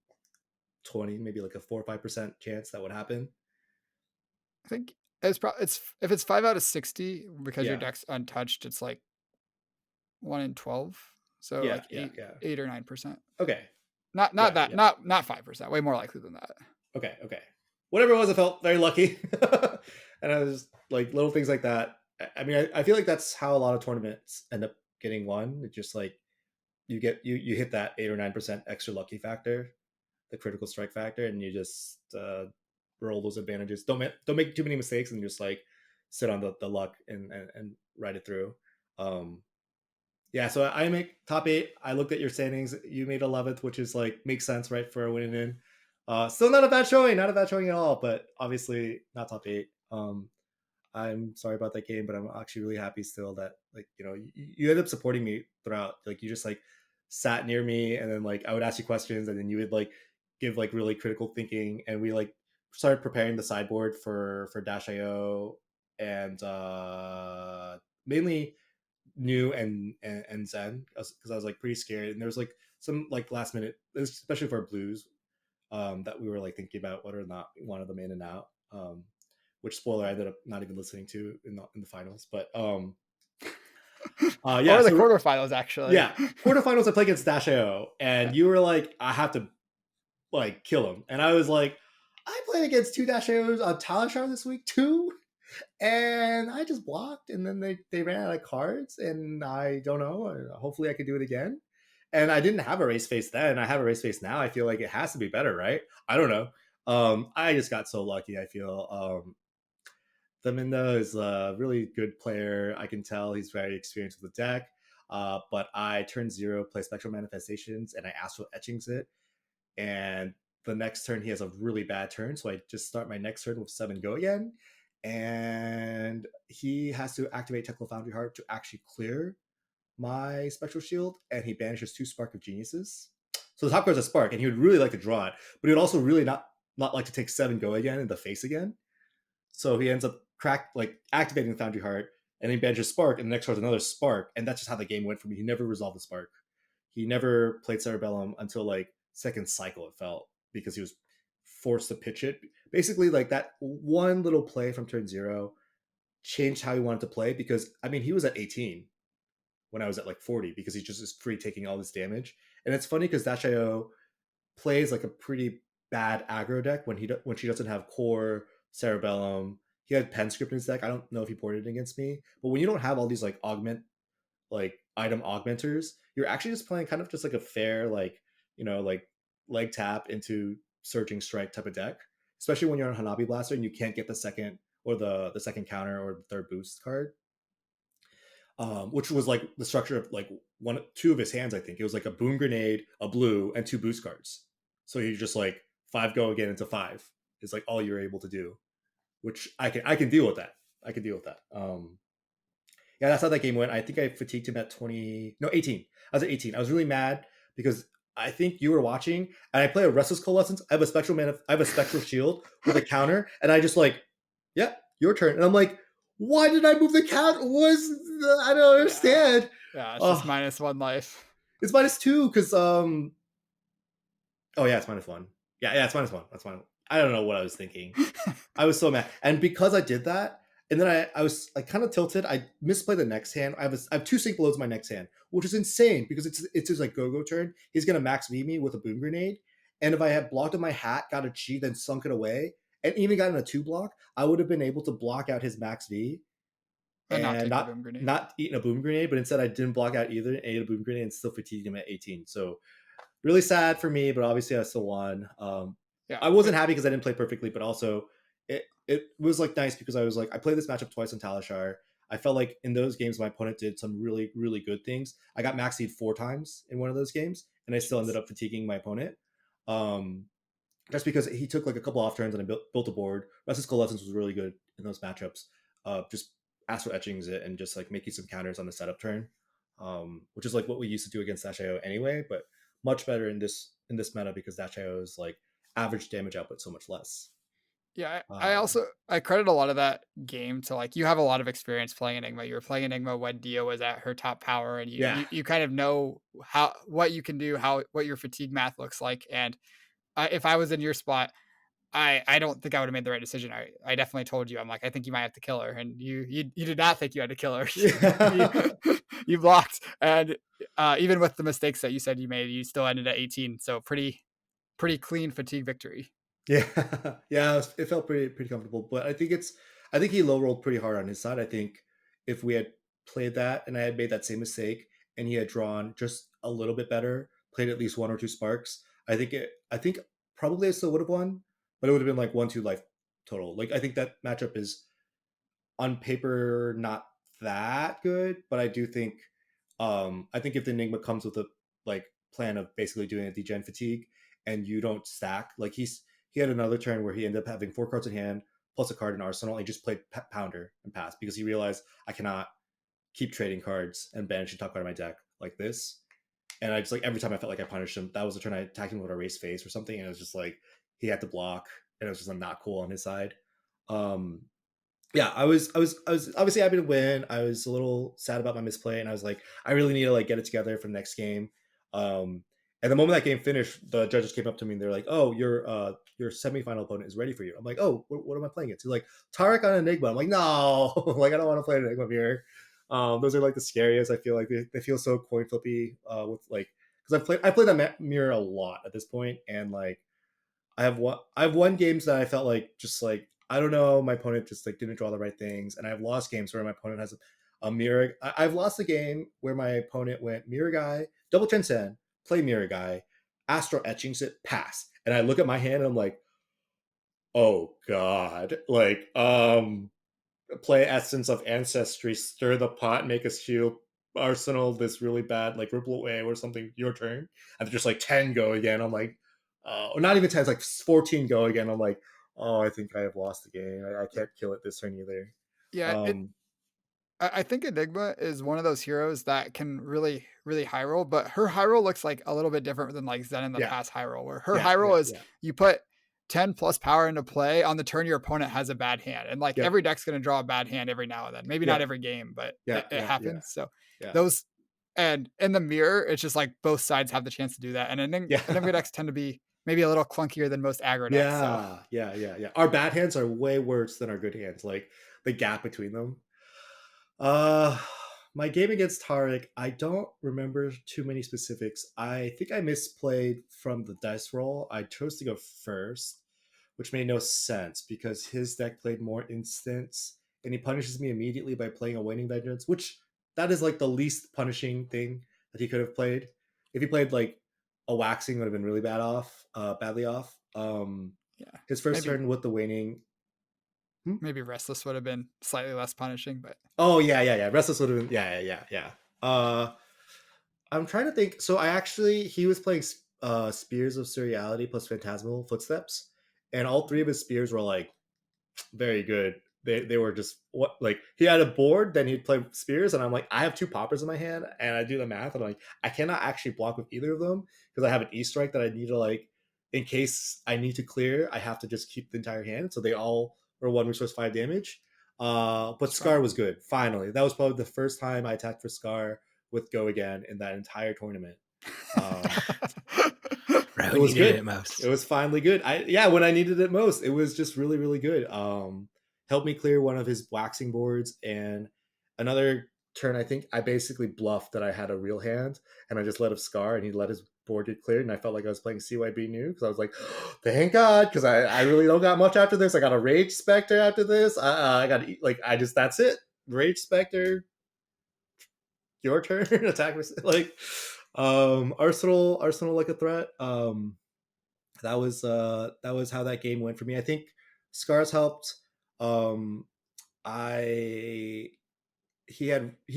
20, maybe like a 4 or 5% chance that would happen. I think it's if it's 5 out of 60 because your Yeah. deck's untouched, it's like 1 in 12. So Yeah. like Yeah. 8 Yeah. 8 or 9%. Okay. Not Right. that Yeah. not 5%, way more likely than that. Okay. Okay. Whatever it was, I felt very lucky. And I was like little things like that. I mean, I feel like that's how a lot of tournaments end up getting won. It's just like you hit that 8 or 9% extra lucky factor, the critical strike factor, and you just roll those advantages. Don't make too many mistakes, and just like sit on the luck and ride it through. Yeah, so I make top 8. I looked at your standings. You made 11th, which is like makes sense, right, for a winning in. Still not a bad showing, not a bad showing at all, but obviously not top 8. I'm sorry about that game, but I'm actually really happy still that like you ended up supporting me throughout. Like you just like sat near me, and then like I would ask you questions, and then you would like give like really critical thinking, and we like started preparing the sideboard for Dash.io and mainly New and Zen because I was like pretty scared, and there was like some like last minute, especially for blues, that we were like thinking about whether or not we wanted them in and out. Which spoiler I ended up not even listening to in the finals, but yeah, Or the so quarterfinals, actually. yeah, quarterfinals I played against Dash.io, and you were like, I have to like kill him, and I was like, I played against 2 Dash.ios on Talishar this week too, and I just blocked, and then they ran out of cards, and I don't know. Hopefully, I could do it again. And I didn't have a race face then. I have a race face now. I feel like it has to be better, right? I don't know. I just got so lucky. I feel Themindo is a really good player. I can tell he's very experienced with the deck. But I turn 0, play Spectral Manifestations, and I Astral Etchings it. And the next turn, he has a really bad turn. So I just start my next turn with 7 go again. And he has to activate Technical Foundry Heart to actually clear my Spectral Shield. And he banishes 2 Spark of Geniuses. So the top card is a Spark, and he would really like to draw it. But he would also really not like to take 7 go again in the face again. So he ends up activating the Foundry Heart, and he banishes Spark, and the next card is another Spark, and that's just how the game went for me. He never resolved the Spark. He never played Cerebellum until like second cycle, it felt, because he was forced to pitch it. Basically, like that one little play from turn 0 changed how he wanted to play, because I mean he was at 18 when I was at like 40 because he just is free taking all this damage. And it's funny because Dash.io plays like a pretty bad aggro deck when she doesn't have core Cerebellum. He had pen script in his deck. I don't know if he ported it against me, but when you don't have all these like item augmenters, you're actually just playing kind of just like a fair like like leg tap into surging strike type of deck, especially when you're on Hanabi Blaster and you can't get the second or the second counter or the third boost card. Which was like the structure of like 2 of his hands. I think it was like a boom grenade, a blue, and 2 boost cards. So you just like 5 go again into 5 is like all you're able to do, which I can deal with that. I can deal with that. Yeah, that's how that game went. I think I fatigued him at 18. I was at 18. I was really mad because I think you were watching, and I play a Restless Coalescence. I have a Spectral Shield with a counter, and I just like, yeah, your turn. And I'm like, why did I move the count? I don't understand. Yeah, it's just -1 life. It's -2 because oh yeah, it's -1. Yeah, it's -1. That's fine. I don't know what I was thinking. I was so mad, and because I did that, and then I was like kind of tilted. I misplayed the next hand. I have 2 Sync Belows in my next hand, which is insane because it's his like go turn. He's gonna max V me with a Boom Grenade, and if I had blocked in my hat, got a Chi, then sunk it away, and even gotten a 2 block, I would have been able to block out his max V and Not take the Boom Grenade. not eating a Boom Grenade. But instead, I didn't block out either, and ate a Boom Grenade, and still fatigued him at 18. So really sad for me, but obviously I still won. I wasn't happy because I didn't play perfectly, but also it was like nice because I was like, I played this matchup twice on Talishar. I felt like in those games my opponent did some really, really good things. I got max seed 4 times in one of those games, and I still ended up fatiguing my opponent. Just because he took like a couple off turns and I built a board. Restless Coalescence was really good in those matchups. Just Astral Etchings it and just like making some counters on the setup turn, which is like what we used to do against Dash.io anyway, but much better in this meta because Dash.io is like average damage output so much less. Yeah, I credit a lot of that game to like you have a lot of experience playing Enigma. You were playing Enigma when Dio was at her top power, and you kind of know what you can do, what your fatigue math looks like. And if I was in your spot, I don't think I would have made the right decision. I definitely told you, I'm like, I think you might have to kill her, and you did not think you had to kill her. you, Yeah. you blocked, and even with the mistakes that you said you made, you still ended at 18. So pretty clean fatigue victory. Yeah, yeah, it felt pretty comfortable. But I think he low rolled pretty hard on his side. I think if we had played that and I had made that same mistake and he had drawn just a little bit better, played at least one or two sparks, I think probably I still would have won, but it would have been like 1-2 life total. Like I think that matchup is on paper not that good, but I think if the Enigma comes with a like plan of basically doing a degen fatigue and you don't stack, like he had another turn where he ended up having 4 cards in hand plus a card in arsenal, and he just played pounder and passed because he realized I cannot keep trading cards and banishing top card of my deck like this. And I just like every time I felt like I punished him, that was the turn I attacked him with a race face or something, and it was just like he had to block, and it was just like, not cool on his side. Um, yeah, I was obviously happy to win. I was a little sad about my misplay, and I was like, I really need to like get it together for the next game. Um, and the moment that game finished, the judges came up to me and they're like, "Oh, your semifinal opponent is ready for you." I'm like, "Oh, what am I playing against?" He's like, "Tarek on Enigma." I'm like, "No, like I don't want to play Enigma here." Those are like the scariest. I feel like they feel so coin flippy with like because I played that mirror a lot at this point, and like I've won games that I felt like just like I don't know, my opponent just like didn't draw the right things, and I've lost games where my opponent has a mirror. I've lost a game where my opponent went mirror guy, double transcend, play mirror guy, astro etchings it, pass, and I look at my hand and I'm like, oh god, like play Essence of Ancestry, stir the pot, make a shield arsenal this really bad like ripple away or something, your turn, and just like 10 go again. I'm like or not even 10, it's like 14 go again. I'm like, oh, I think I have lost the game. I can't kill it this turn either. Yeah, um I think Enigma is one of those heroes that can really high roll, but her high roll looks like a little bit different than like Zen in the yeah, past high roll, where her yeah, high roll yeah, is yeah, you put 10 plus power into play on the turn your opponent has a bad hand. And like yep, every deck's gonna draw a bad hand every now and then. Maybe not yep, every game, but yeah, it yeah, yeah, happens. So yeah, those and in the mirror, it's just like both sides have the chance to do that. And Enigma yeah. decks tend to be maybe a little clunkier than most aggro decks. So Yeah, yeah, yeah, yeah. Our bad hands are way worse than our good hands. Like the gap between them. Uh my game against Tarek, I don't remember too many specifics. I think I misplayed from the dice roll. I chose to go first, which made no sense because his deck played more instants and he punishes me immediately by playing a Waning Vengeance, which that is like the least punishing thing that he could have played. If he played like a waxing would have been really badly off. yeah, His first maybe turn with the waning. Hmm? maybe Restless would have been slightly less punishing, but Oh yeah, yeah, yeah. Restless would have been yeah, yeah, yeah, yeah. I'm trying to think. So he was playing Spears of Seriality plus Phantasmal Footsteps, and all three of his spears were like very good. They were just what like he had a board, then he'd play spears, and I'm like, I have two poppers in my hand, and I do the math, and I'm like, I cannot actually block with either of them because I have an E strike that I need to like in case I need to clear, I have to just keep the entire hand. So they all were one resource 5 damage. But Scar smart. was good. Finally, that was probably the first time I attacked for Scar with Go Again in that entire tournament. Um, Right it when was you needed it good. most. It was finally good. Yeah, when I needed it most, it was just really good. Helped me clear one of his waxing boards, and another turn I think I basically bluffed that I had a real hand, and I just let him Scar, and he let his board get cleared, and I felt like I was playing CYB new because I was like, thank God, because I really don't got much after this. I got a Rage Spectre after this. I got like I just that's it. Rage Spectre, your turn, attack like Arsenal like a threat. That was how that game went for me. I think Scars helped. Um, I he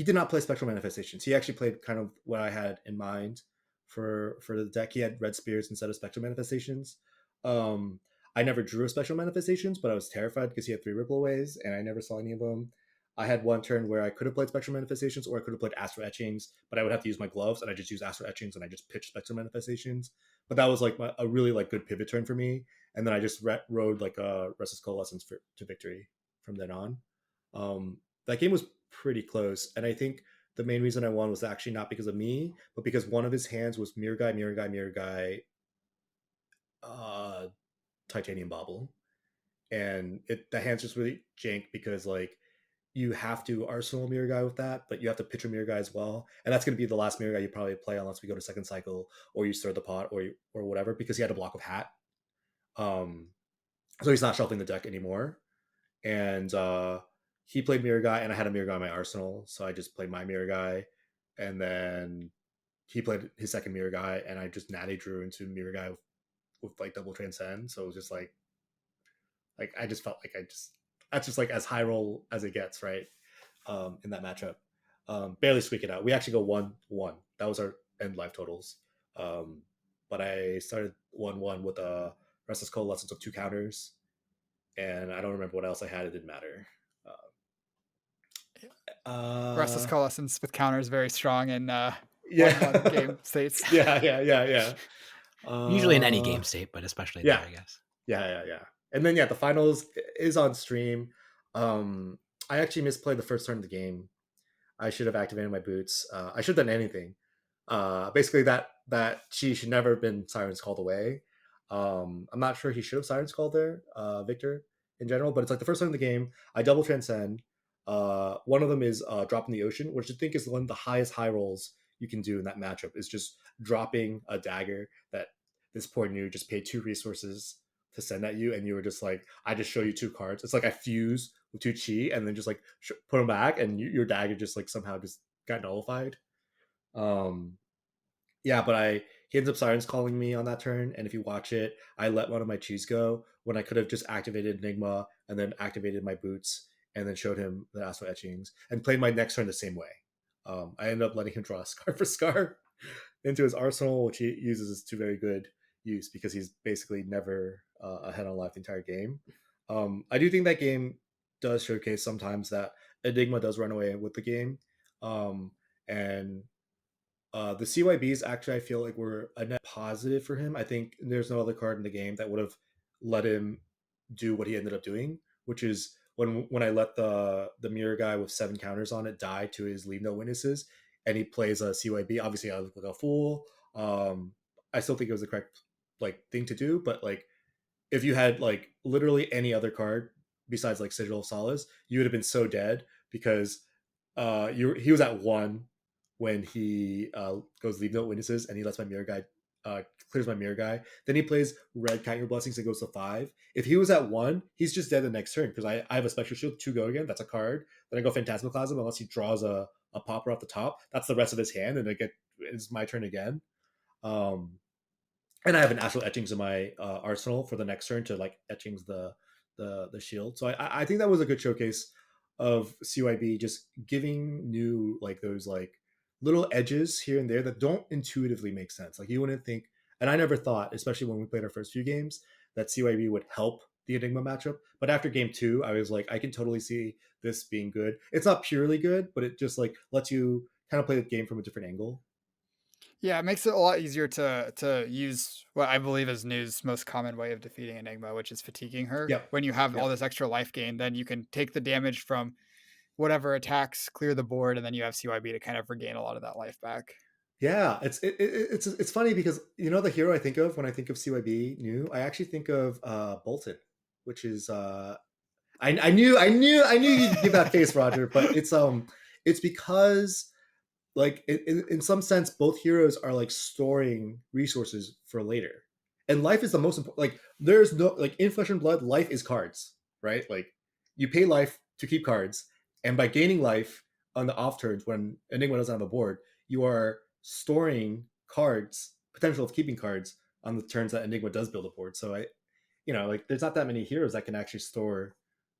did not play Spectral Manifestations. He actually played kind of what I had in mind for the deck. He had Red Spears instead of Spectral Manifestations. Um, I never drew a Spectral Manifestations, but I was terrified because he had 3 Rippleaways and I never saw any of them. I had one turn where I could have played Spectral Manifestations or I could have played Astro Etchings, but I would have to use my gloves, and I just use Astro Etchings and I just pitched Spectral Manifestations. But that was like a really like good pivot turn for me, and then I just rode like a Restless Coalescence to victory from then on. That game was pretty close, and I think the main reason I won was actually not because of me, but because one of his hands was Mirror Guy, Mirror Guy, Mirror Guy, uh, Titanium Bauble, and the hand's just really jank because like you have to Arsenal Mirror Guy with that, but you have to Pitcher Mirror Guy as well, and that's going to be the last Mirror Guy you probably play unless we go to second cycle or you stir the pot or whatever, because he had a block of Hat. So he's not shuffling the deck anymore, and he played Mirror Guy, and I had a Mirror Guy in my arsenal, so I just played my Mirror Guy, and then he played his second Mirror Guy, and I just natty drew into Mirror Guy with like double Transcend. So it was just like I just felt like that's just like as high roll as it gets, right? In that matchup, barely squeak it out. We actually go 1-1. That was our end life totals. But I started 1-1 with a Restless Coalescence of 2 counters, and I don't remember what else I had. It didn't matter. Restless Coalescence with counters very strong in Yeah. game states. Yeah. Usually in any game state, but especially there, I guess. Yeah. And then the finals is on stream. I actually misplayed the first turn of the game. I should have activated my boots. I should have done anything. Basically, that she should never have been Siren's Called away. I'm not sure he should have Siren's Called there, Victor, in general. But it's like the first turn of the game. I double Transcend. One of them is Drop in the Ocean, which I think is one of the highest high rolls you can do in that matchup. Is just dropping a dagger that this poor new just paid 2 resources to send at you, and you were just like, I just show you 2 cards. It's like I fuse with 2 chi and then just like put them back, and your dagger just like somehow just got nullified. But he ends up Sirens Calling me on that turn, and if you watch it, I let one of my cheese go when I could have just activated Enigma and then activated my boots and then showed him the Astral Etchings and played my next turn the same way. I ended up letting him draw Scar for Scar into his arsenal, which he uses to very good use because he's basically never ahead on life the entire game. I do think that game does showcase sometimes that Enigma does run away with the game. And the CYBs actually, I feel like, were a net positive for him. I think there's no other card in the game that would have let him do what he ended up doing, which is when I let the Mirror Guy with 7 counters on it die to his Leave No Witnesses, and he plays a CYB. Obviously, I look like a fool. I still think it was the correct thing to do, but if you had literally any other card besides Sigil of Solace, you would have been so dead because he was at 1 when he goes Leave No Witnesses, and he lets my Mirror Guy clears my Mirror Guy. Then he plays Red Count Your Blessings and goes to 5. If he was at 1, he's just dead the next turn because I have a Spectral Shield 2 go again. That's a card. Then I go Phantasmaclasm unless he draws a popper off the top. That's the rest of his hand, and it's my turn again. And I have an Astral Etchings in my arsenal for the next turn to Etchings the shield. So I think that was a good showcase of CYB just giving new those little edges here and there that don't intuitively make sense. You wouldn't think, and I never thought, especially when we played our first few games, that CYB would help the Enigma matchup. But after game 2, I was like, I can totally see this being good. It's not purely good, but it just lets you kind of play the game from a different angle. Yeah, it makes it a lot easier to use what I believe is New's most common way of defeating Enigma, which is fatiguing her. Yep. When you have all this extra life gain, then you can take the damage from whatever attacks, clear the board, and then you have CYB to kind of regain a lot of that life back. Yeah, it's funny because the hero I think of when I think of CYB New, I actually think of Bolton, which is I knew you'd give that face, Roger, but it's because in some sense both heroes are storing resources for later, and life is the most important. There's no in Flesh and Blood, life is cards, right? You pay life to keep cards, and by gaining life on the off turns when Enigma doesn't have a board, you are storing cards, potential of keeping cards on the turns that Enigma does build a board. So there's not that many heroes that can actually store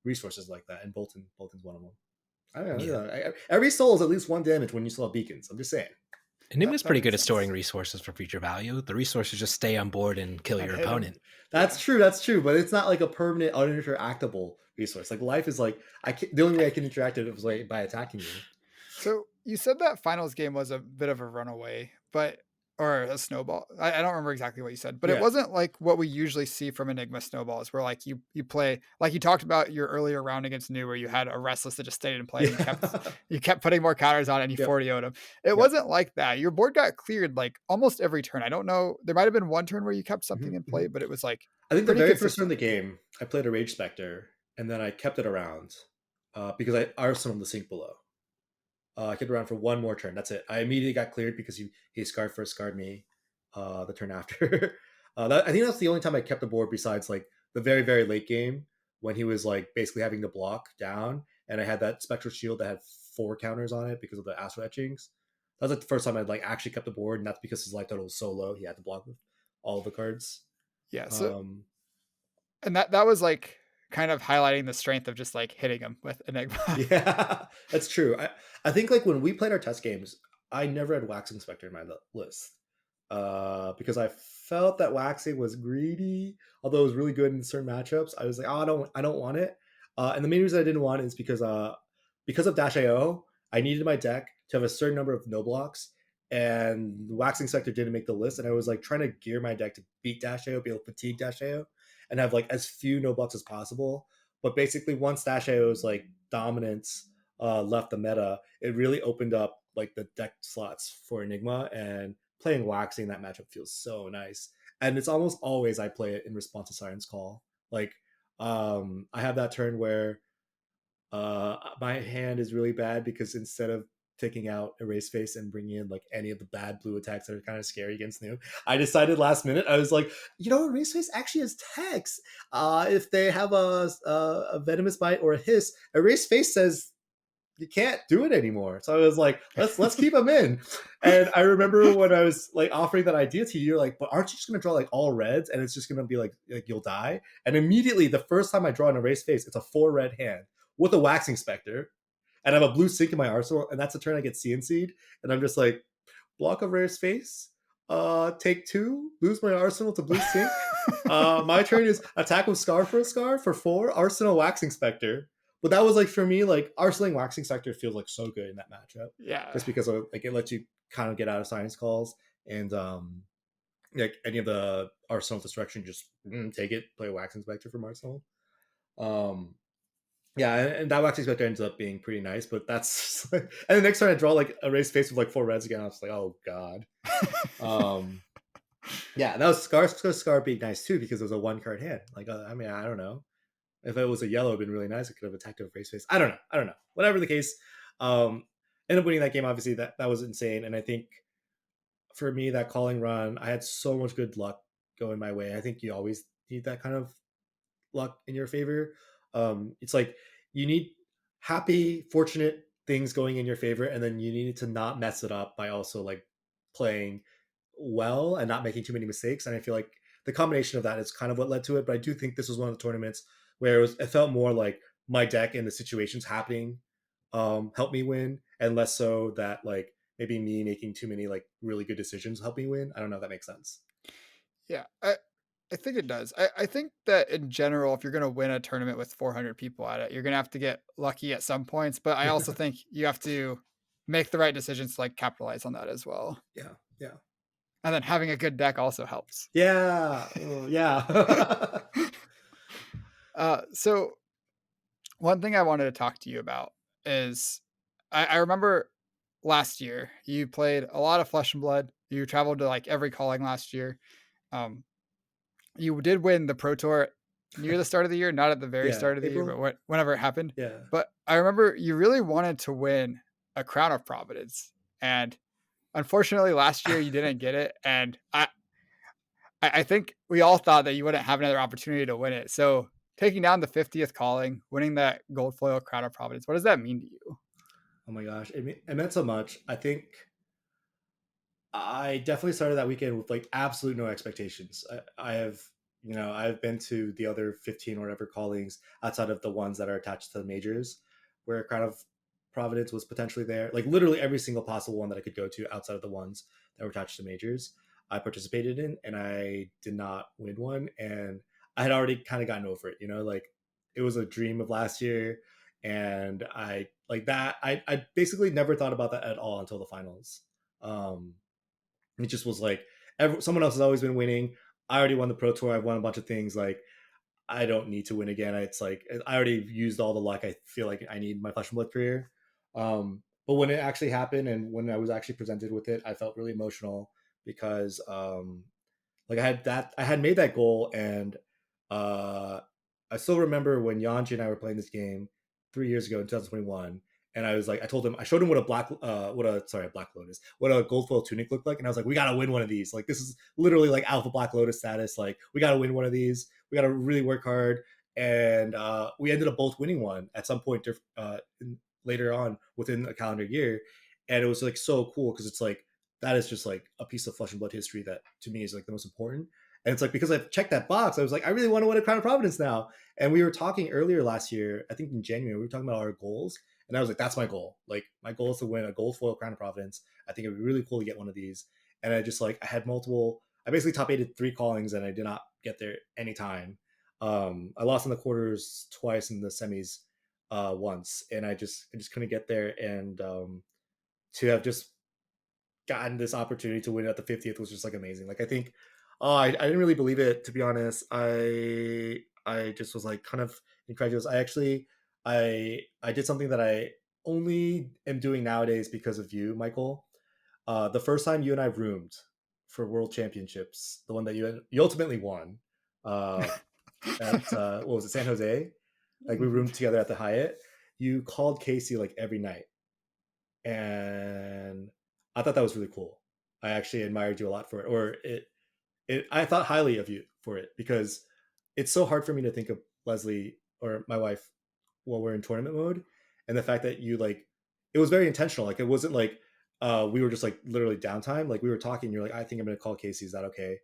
resources like that, and Bolton's one of them. I don't know. Every soul is at least 1 damage when you still have beacons. I'm just saying. Enigma's pretty good at storing resources for future value. The resources just stay on board and kill your opponent. That's true, but it's not a permanent uninteractable resource. Life is the only way I can interact it was by attacking you. So you said that finals game was a bit of a runaway, but or a snowball. I don't remember exactly what you said, but it Yeah. wasn't like what we usually see from Enigma snowballs, where like you play like you talked about your earlier round against New, where you had a restless that just stayed in play and Yeah. you kept putting more counters on it and you Yep. 40 would him. It Yep. wasn't like that. Your board got cleared like almost every turn. I don't know. There might have been one turn where you kept something Mhm, in play, mhm. but it was like I think the pretty very first turn of consistent. the game, I played a Rage Spectre, and then I kept it around because I arsenaled the sink below. I kept it around for one more turn. That's it. I immediately got cleared because he scarred first scarred me the turn after. I think that's the only time I kept the board besides like the very, very late game when he was like basically having to block down, and I had that Spectral Shield that had 4 counters on it because of the Astral Etchings. That was like the first time I'd like actually kept the board, and that's because his life total was so low he had to block with all of the cards. Yeah. So Um, and that was like kind of highlighting the strength of just like hitting him with Enigma. Yeah, that's true. I think like when we played our test games, I never had Waxing Spectre in my list because I felt that Waxing was greedy, although it was really good in certain matchups. I was like, oh, I don't want it. And the main reason I didn't want it is because of Dash AO, I needed my deck to have a certain number of no blocks, and Waxing Spectre didn't make the list. And I was like trying to gear my deck to beat Dash AO, be able to fatigue Dash AO, and have like as few no blocks as possible. But basically, once Dash AO's like dominance left the meta, it really opened up like the deck slots for Enigma, and playing Waxing that matchup feels so nice. And it's almost always I play it in response to Siren's Call. Like I have that turn where my hand is really bad because instead of taking out Erase Face and bringing in like any of the bad blue attacks that are kind of scary against New, I decided last minute, I was like, Erase Face actually has text. If they have a Venomous Bite or a Hiss, Erase Face says you can't do it anymore. So I was like, let's keep them in. And I remember when I was like offering that idea to you, you're like, but aren't you just gonna draw like all reds and it's just gonna be like you'll die? And immediately the first time I draw an Erase Face, it's a 4 red hand with a Waxing Spectre, and I have a blue sink in my arsenal, and that's the turn I get CNC'd, and I'm just like, block of Erase Face, take 2, lose my arsenal to blue sink. My turn is attack with Scar for a Scar for 4, arsenal Waxing Spectre. But that was like for me, like arsenaling Waxing Spectre feels like so good in that matchup, Yeah. just because of, like it lets you kind of get out of Science Calls, and like any of the arsenal destruction, just take it, play Waxing Spectre from arsenal. Yeah, and that Waxing Spectre ends up being pretty nice, but that's and the next time I draw like a Raised Face with like 4 reds again, I was like, oh god. Yeah, that was Scar being nice too because it was a 1 card hand. Like I mean, I don't know. If it was a yellow, it'd been really nice. It could have attacked a Raised Face. I don't know. Whatever the case, ended up winning that game. Obviously, that was insane, and I think for me, that calling run, I had so much good luck going my way. I think you always need that kind of luck in your favor. It's like you need happy, fortunate things going in your favor, and then you need to not mess it up by also like playing well and not making too many mistakes. And I feel like the combination of that is kind of what led to it. But I do think this was one of the tournaments where it felt more like my deck and the situations happening helped me win, and less so that like maybe me making too many like really good decisions helped me win. I don't know if that makes sense. Yeah. I think it does. I think that in general, if you're going to win a tournament with 400 people at it, you're going to have to get lucky at some points. But I also think you have to make the right decisions to like capitalize on that as well. Yeah, yeah, And then having a good deck also helps. yeah, yeah. So one thing I wanted to talk to you about is I remember last year you played a lot of Flesh and Blood. You traveled to like every calling last year. Um, you did win the Pro Tour near the start of the year, not at the very Yeah, start of the year, April. but whenever it happened. Yeah, But I remember you really wanted to win a Crown of Providence, and unfortunately, last year you didn't get it. And I think we all thought that you wouldn't have another opportunity to win it. So taking down the 50th calling, winning that gold foil Crown of Providence, what does that mean to you? oh my gosh, it meant so much. I think I definitely started that weekend with like absolute no expectations. I have, I've been to the other 15 or whatever callings outside of the ones that are attached to the majors, where Crown of Providence was potentially there. Like literally every single possible one that I could go to outside of the ones that were attached to majors, I participated in, and I did not win one. And I had already kind of gotten over it, like it was a dream of last year. And I like that. I basically never thought about that at all until the finals. Um, It just was like someone else has always been winning. I already won the Pro Tour. I've won a bunch of things. Like I don't need to win again. It's like I already used all the luck I feel like I need in my Flesh and Blood career. But when it actually happened and when I was actually presented with it, I felt really emotional because like I had made that goal, and uh, I still remember when Yanji and I were playing this game 3 years ago in 2021. And I was like, I showed him what a Black Lotus, what a gold foil tunic looked like, and I was like, we gotta win one of these. Like this is literally like Alpha Black Lotus status. Like we gotta win one of these. We gotta really work hard, and we ended up both winning one at some point later on within a calendar year, and it was like so cool because it's like that is just like a piece of Flesh and Blood history that to me is like the most important. And it's like because I checked that box, I was like, I really want to win a Crown of Providence now. And we were talking earlier last year, I think in January, we were talking about our goals. And I was like, that's my goal. Like my goal is to win a gold foil Crown of Providence. I think it'd be really cool to get one of these. And I just like I basically top eighted 3 callings and I did not get there anytime. I lost in the quarters twice in the semis once, and I just couldn't get there. And to have just gotten this opportunity to win at the 50th was just like amazing. Like I think I didn't really believe it, to be honest. I just was like kind of incredulous. I did something that I only am doing nowadays because of you, Michael. The first time you and I roomed for World Championships, the one that you ultimately won at what was it, San Jose? Like we roomed together at the Hyatt. You called Casey like every night, and I thought that was really cool. I actually admired you a lot for it, or I thought highly of you for it because it's so hard for me to think of Leslie or my wife while we're in tournament mode, and the fact that you like it was very intentional. Like it wasn't like we were just like literally downtime. Like we were talking. You're like, I think I'm gonna call Casey. Is that okay?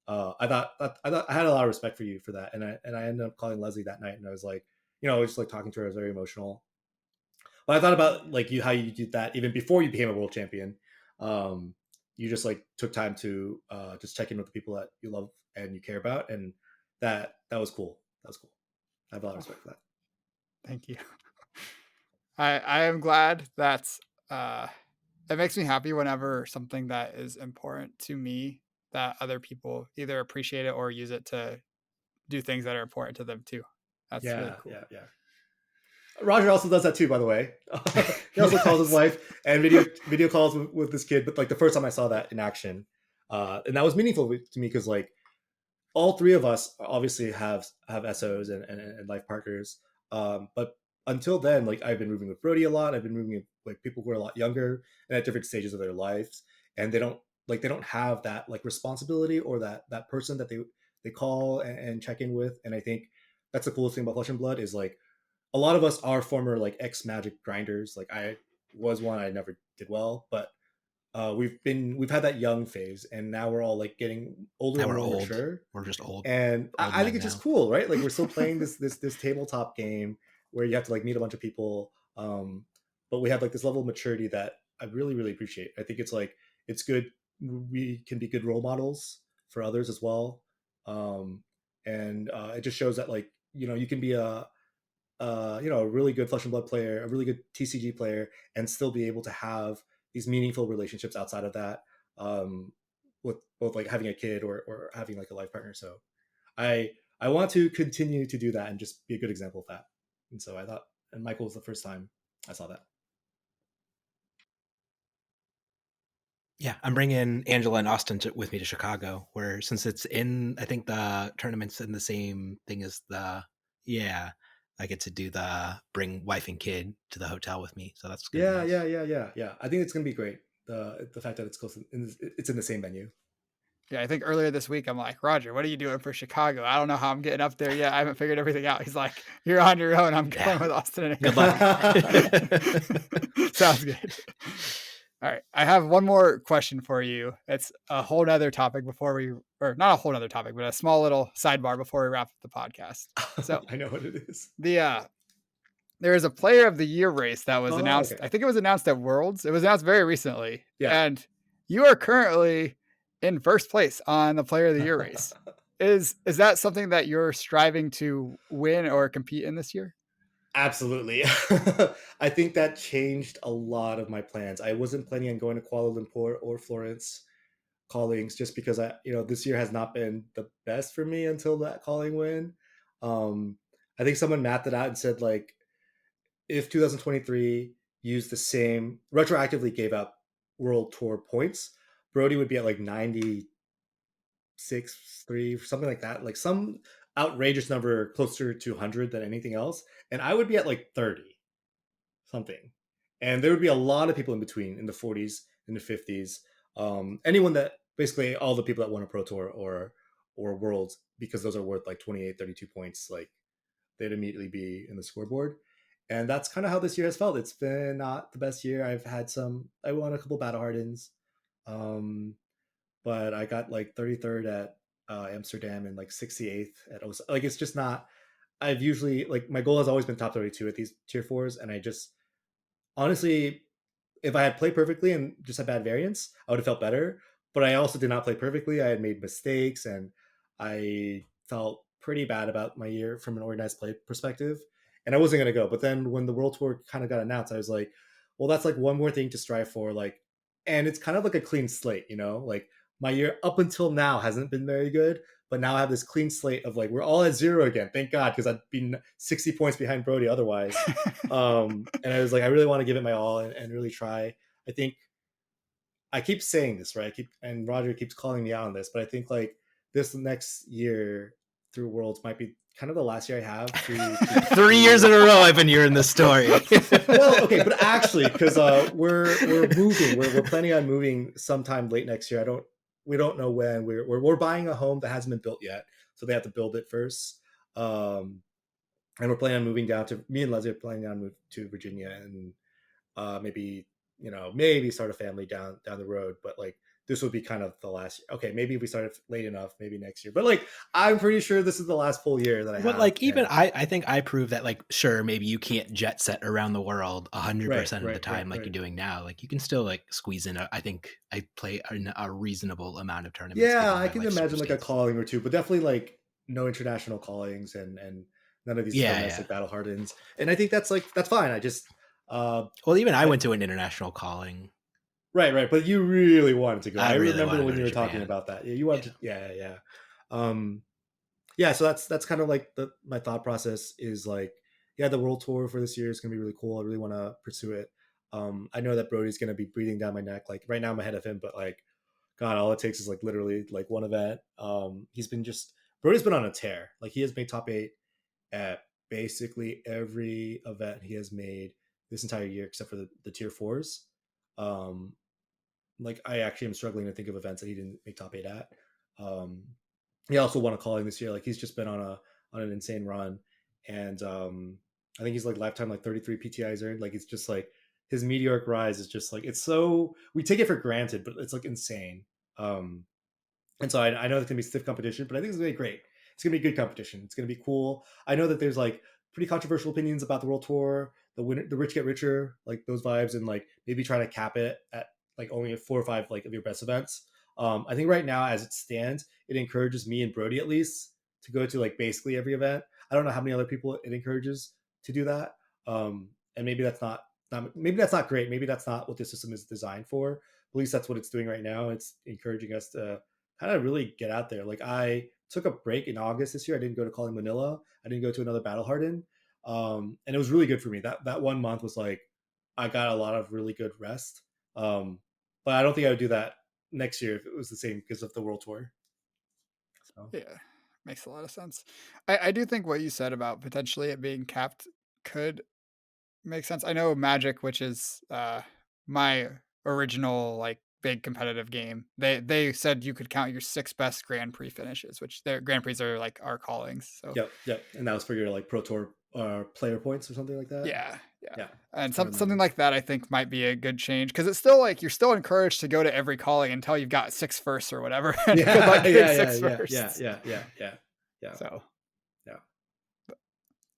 I thought I had a lot of respect for you for that, and I ended up calling Leslie that night, and I was like, I was just like talking to her. I was very emotional. But I thought about like how you did that even before you became a world champion. Um, you just like took time to just check in with the people that you love and you care about, and that was cool. That was cool. I have a lot of respect for that. Thank you. I am glad that it makes me happy whenever something that is important to me that other people either appreciate it or use it to do things that are important to them too. That's really cool. Yeah. Roger also does that too, by the way. He also calls his wife and video calls with this kid. But like the first time I saw that in action, and that was meaningful to me because like all 3 of us obviously have SOs and life partners. But until then, like I've been moving with Bodee a lot. I've been moving with like people who are a lot younger and at different stages of their lives, and they don't have that like responsibility or that person that they call and check in with. And I think that's the coolest thing about Flesh and Blood is like a lot of us are former like ex Magic grinders. Like I was one, I never did well, but we've had that young phase, and now we're all like getting older and more mature. We're just old. And I think it's just cool, right? Like we're still playing this tabletop game where you have to like meet a bunch of people, but we have like this level of maturity that I really really appreciate. I think it's like it's good. We can be good role models for others as well, and it just shows that like you can be a really good Flesh and Blood player, a really good TCG player, and still be able to have these meaningful relationships outside of that, with both like having a kid or having like a life partner. So I want to continue to do that and just be a good example of that. And so I thought, and Michael was the first time I saw that. Yeah, I'm bringing Angela and Austin with me to Chicago, where since it's in, I think the tournament's in the same thing as I get to do the bring wife and kid to the hotel with me. So that's Yeah. nice. Yeah. I think it's gonna be great. The fact that it's close, it's in the same venue. Yeah, I think earlier this week I'm like, Roger, what are you doing for Chicago? I don't know how I'm getting up there yet. I haven't figured everything out. He's like, you're on your own. I'm going with Austin and Good luck. Sounds good. All right. I have one more question for you. It's a whole nother topic or not a whole nother topic, but a small little sidebar before we wrap up the podcast. So I know what it is. There is a player of the year race that was announced. Okay. I think it was announced at Worlds. It was announced very recently. Yeah. And you are currently in first place on the player of the year race. Is that something that you're striving to win or compete in this year? Absolutely. I think that changed a lot of my plans. I wasn't planning on going to Kuala Lumpur or Florence. callings just because this year has not been the best for me until that calling win. I think someone mapped it out and said like if 2023 used the same retroactively gave up World Tour points, Bodee would be at like 96.3, something like that, like some outrageous number closer to 100 than anything else, and I would be at like 30 something, and there would be a lot of people in between in the 40s, in the 50s, anyone that basically all the people that won a Pro Tour or Worlds, because those are worth like 28, 32 points, like they'd immediately be in the scoreboard. And that's kind of how this year has felt. It's been not the best year. I won a couple battle hardens, but I got like 33rd at Amsterdam and like 68th at Osaka. Like it's just not. I've usually like my goal has always been top 32 at these tier fours, and I just honestly, if I had played perfectly and just had bad variance, I would have felt better. But I also did not play perfectly. I had made mistakes, and I felt pretty bad about my year from an organized play perspective. And I wasn't going to go. But then when the World Tour kind of got announced, I was like, well, that's like one more thing to strive for. Like, and it's kind of like a clean slate, like my year up until now hasn't been very good. But now I have this clean slate of like, we're all at zero again. Thank God, because I'd been 60 points behind Bodee otherwise. And I was like, I really want to give it my all and really try. I think I keep saying this, right? And Roger keeps calling me out on this, but I think like this next year through Worlds might be kind of the last year I have to 3 years in a row I've been hearing this story. Well, okay, but actually, because we're moving, we're planning on moving sometime late next year. We don't know when. We're buying a home that hasn't been built yet, so they have to build it first. And we're planning on moving down to me and Leslie are planning on move to Virginia and maybe start a family down the road. But like this would be kind of the last year. Okay, maybe if we started late enough, maybe next year. But like I'm pretty sure this is the last full year that I have. But like even I think I proved that like sure maybe you can't jet set around the world 100% of the time like you're doing now. Like you can still like squeeze in. I think I play a reasonable amount of tournaments. Yeah, I can imagine like a calling or two, but definitely like no international callings and none of these domestic battle hardens. And I think that's fine. I just well, even I went to an international calling. Right. But you really wanted to go. I really remember when you were talking about that. Yeah, you wanted to. Yeah. So that's kind of like my thought process is like, yeah, the World Tour for this year is gonna be really cool. I really want to pursue it. I know that Brody's gonna be breathing down my neck. Like right now, I'm ahead of him, but like, God, all it takes is like literally like one event. Brody's been on a tear. Like he has made top 8 at basically every event he has made this entire year, except for the tier 4s. Like I actually am struggling to think of events that he didn't make top 8 at. He also won a calling this year. Like he's just been on an insane run, and I think he's like lifetime like 33 PTIs earned. Like it's just like his meteoric rise is just like it's so we take it for granted, but it's like insane. And so I know it's gonna be stiff competition, but I think it's gonna be great. It's gonna be good competition. It's gonna be cool. I know that there's like pretty controversial opinions about the World Tour, the rich get richer, like those vibes, and like maybe trying to cap it at like only 4 or 5 like of your best events. I think right now as it stands, it encourages me and Bodee at least to go to like basically every event. I don't know how many other people it encourages to do that. And maybe that's not great. Maybe that's not what the system is designed for. At least that's what it's doing right now. It's encouraging us to kind of really get out there. Like I took a break in August this year. I didn't go to Calling Manila. I didn't go to another battle harden. And it was really good for me. That 1 month was like I got a lot of really good rest. But I don't think I would do that next year if it was the same because of the World Tour. So. Yeah, makes a lot of sense. I do think what you said about potentially it being capped could make sense. I know Magic, which is my original like big competitive game. They said you could count your 6 best Grand Prix finishes, which their Grand Prix are like our callings. So yep, and that was for your like Pro Tour player points or something like that. Yeah. And something like that I think might be a good change because it's still like you're still encouraged to go to every calling until you've got 6 firsts or whatever. Yeah. So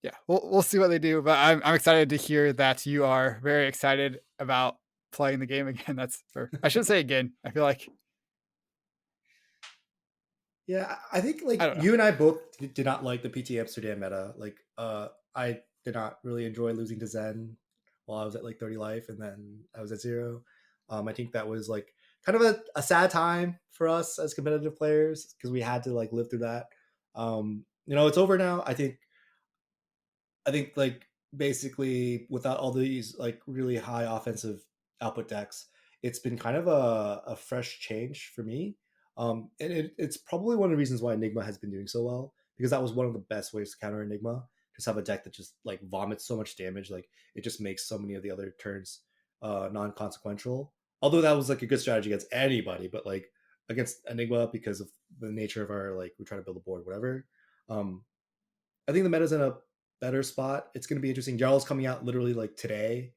yeah, we'll see what they do, but I'm excited to hear that you are very excited about playing the game again. I shouldn't say again. I feel like I think like you and I both did not like the PT Amsterdam meta. Like I did not really enjoy losing to Zen while I was at like 30 life and then I was at 0. I think that was like kind of a sad time for us as competitive players because we had to like live through that. It's over now. I think like basically without all these like really high offensive output decks, it's been kind of a fresh change for me. And it's probably one of the reasons why Enigma has been doing so well because that was one of the best ways to counter Enigma. Just have a deck that just like vomits so much damage, like it just makes so many of the other turns non-consequential. Although that was like a good strategy against anybody, but like against Enigma because of the nature of our like we try to build a board, whatever. Um, I think the meta's in a better spot. It's going to be interesting. Jarl's coming out literally like today.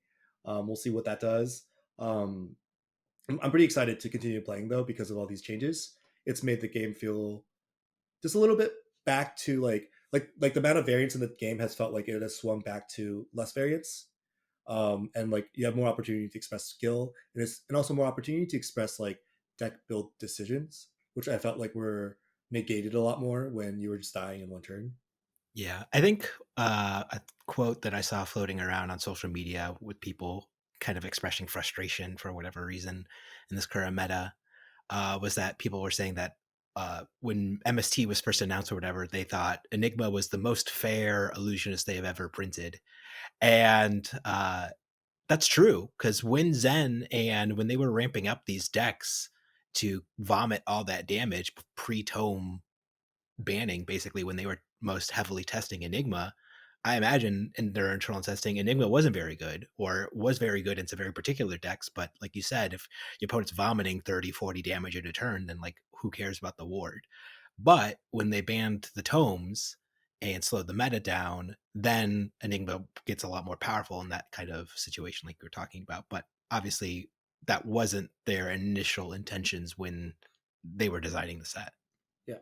We'll see what that does. I'm pretty excited to continue playing though because of all these changes. It's made the game feel just a little bit back to like the amount of variance in the game has felt like it has swung back to less variance. And like you have more opportunity to express skill and also more opportunity to express like deck build decisions, which I felt like were negated a lot more when you were just dying in one turn. Yeah, I think a quote that I saw floating around on social media with people kind of expressing frustration for whatever reason in this current meta was that people were saying that when MST was first announced or whatever, they thought Enigma was the most fair illusionist they have ever printed. And that's true, because when Zen and when they were ramping up these decks to vomit all that damage pre-tome banning, basically when they were most heavily testing Enigma, I imagine in their internal testing, Enigma wasn't very good or was very good in some very particular decks. But like you said, if your opponent's vomiting 30, 40 damage in a turn, then like who cares about the ward? But when they banned the tomes and slowed the meta down, then Enigma gets a lot more powerful in that kind of situation like you were talking about. But obviously that wasn't their initial intentions when they were designing the set. Yeah.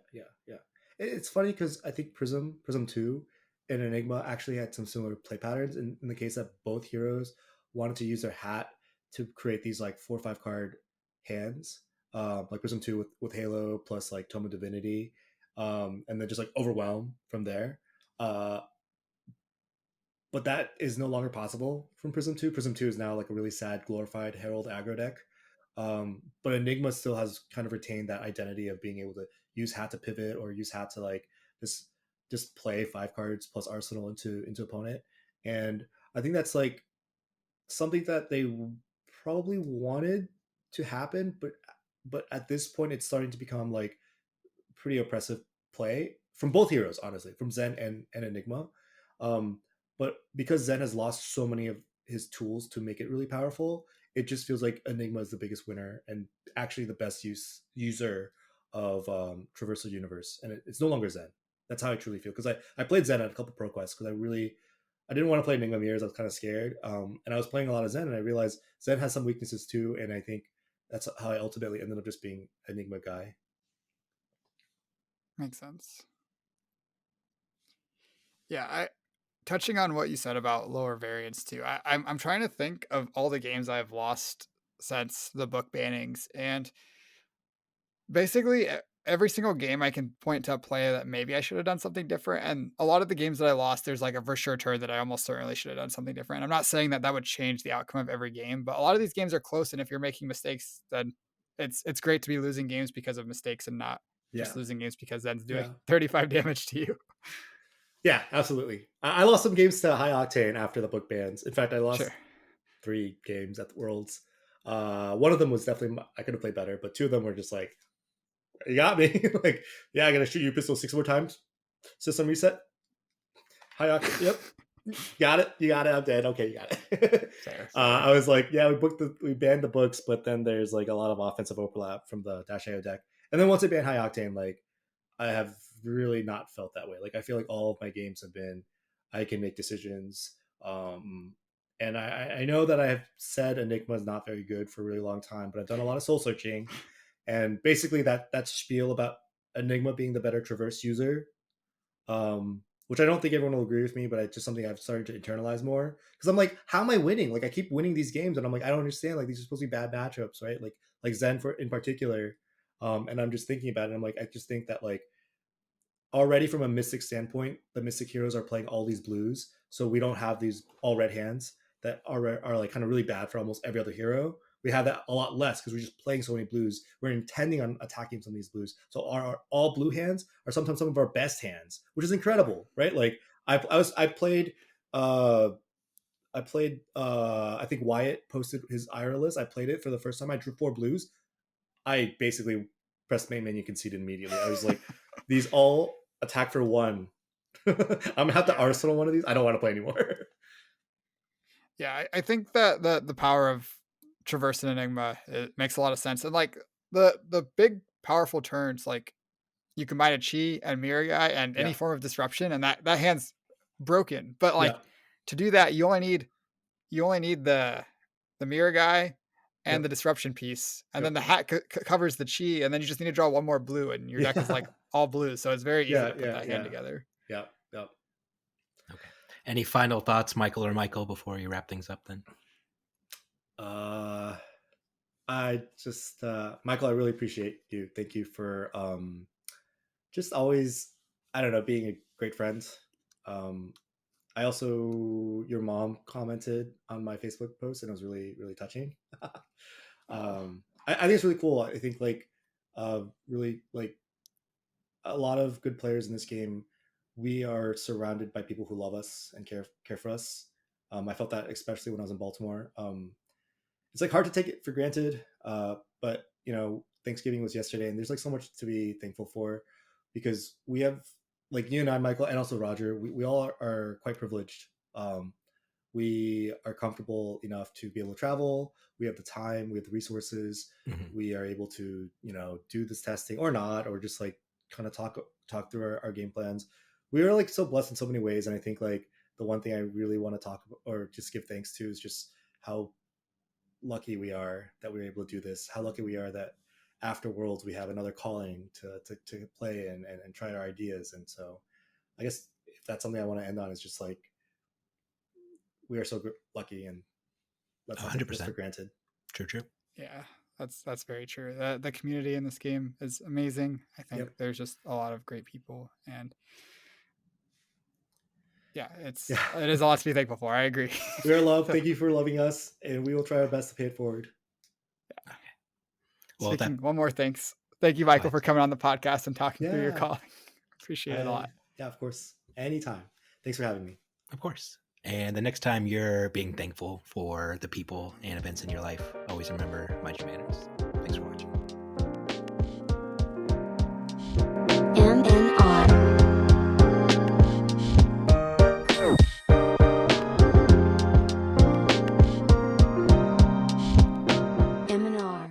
It's funny because I think Prism 2, and Enigma actually had some similar play patterns in the case that both heroes wanted to use their hat to create these like 4 or 5 card hands, like Prism 2 with Halo plus like Tome of Divinity, and then just like overwhelm from there. Uh, but that is no longer possible from Prism 2. Prism 2 is now like a really sad, glorified Herald aggro deck. But Enigma still has kind of retained that identity of being able to use hat to pivot or use hat to like just play 5 cards plus arsenal into opponent. And I think that's like something that they probably wanted to happen, but at this point it's starting to become like pretty oppressive play from both heroes, honestly, from Zen and Enigma. Um, but because Zen has lost so many of his tools to make it really powerful, it just feels like Enigma is the biggest winner and actually the best user of Traversal Universe, and it's no longer Zen. That's how I truly feel because I played Zen at a couple pro quests because I didn't want to play Enigma Mirrors. I was kind of scared, and I was playing a lot of Zen, and I realized Zen has some weaknesses too, and I think that's how I ultimately ended up just being Enigma guy. Makes sense. Yeah, touching on what you said about lower variance too. I'm trying to think of all the games I've lost since the book bannings, and basically every single game I can point to a play that maybe I should have done something different. And a lot of the games that I lost, there's like a for sure turn that I almost certainly should have done something different. I'm not saying that that would change the outcome of every game, but a lot of these games are close, and if you're making mistakes, then it's great to be losing games because of mistakes and not Yeah, just losing games because Zen's doing yeah. 35 damage to you. Yeah, absolutely. I lost some games to High Octane after the book bans. In fact, I Sure. lost 3 games at the Worlds. One of them was definitely I could have played better, but 2 of them were just like, you got me. Like, yeah, I'm gonna shoot you pistol 6 more times. System reset. High Octane. Yep. Got it. You got it. I'm dead. Okay, you got it. Fair. I was like, yeah, we banned the books, but then there's like a lot of offensive overlap from the Dash AO deck. And then once they banned High Octane, like I have really not felt that way. Like I feel like all of my games have been I can make decisions. And I know that I have said Enigma is not very good for a really long time, but I've done a lot of soul searching, and basically that spiel about Enigma being the better traverse user, which I don't think everyone will agree with me, but it's just something I've started to internalize more because I'm like, how am I winning? Like I keep winning these games, and I'm like, I don't understand. Like these are supposed to be bad matchups, right? Like Zen for in particular. And I'm just thinking about it. And I'm like, I just think that like already from a Mystic standpoint, the Mystic heroes are playing all these blues, so we don't have these all red hands that are like kind of really bad for almost every other hero. we have that a lot less because we're just playing so many blues. We're intending on attacking some of these blues. So our all blue hands are sometimes some of our best hands, which is incredible, right? Like I played I think Wyatt posted his IRA list. I played it for the first time. I drew 4 blues. I basically pressed main menu, conceded immediately. I was like, these all attack for 1. I'm gonna have to arsenal one of these. I don't want to play anymore. Yeah, I think that the power of Traverse and Enigma, it makes a lot of sense. And like the big powerful turns, like you combine a chi and mirror guy and any Yeah. form of disruption, and that hand's broken. But like Yeah. to do that, you only need the mirror guy and Yep. the disruption piece, and then Yep. the hat covers the chi, and then you just need to draw 1 more blue, and your deck is like all blue. So it's very easy to put that hand together. Yeah. Yep. Okay. Any final thoughts, Michael or Michael, before you wrap things up then? I just Michael, I really appreciate you. Thank you for just always, I don't know, being a great friend. I also, your mom commented on my Facebook post, and it was really, really touching. I think it's really cool. I think like really like a lot of good players in this game, we are surrounded by people who love us and care for us. I felt that especially when I was in Baltimore. It's like hard to take it for granted, but you know, Thanksgiving was yesterday, and there's like so much to be thankful for because we have, like you and I, Michael, and also Roger, we all are quite privileged. We are comfortable enough to be able to travel. We have the time, we have the resources. We are able to, you know, do this testing or not, or just like kind of talk through our game plans. We are like so blessed in so many ways, and I think like the one thing I really want to talk about or just give thanks to is just how lucky we are that we were able to do this. How lucky we are that after Worlds we have another calling to play and try our ideas. And so I guess if that's something I want to end on, is just like we are so lucky, and let's not take this for granted. True. Yeah, that's very true. The community in this game is amazing. I think there's just a lot of great people, and it is a lot to be thankful for. I agree. We are loved. Thank you for loving us, and we will try our best to pay it forward. Yeah. Well, one more thanks. Thank you, Michael, for coming on the podcast and talking through your calling. Appreciate it a lot. Yeah, of course. Anytime. Thanks for having me. Of course. And the next time you're being thankful for the people and events in your life, always remember, mind your manners.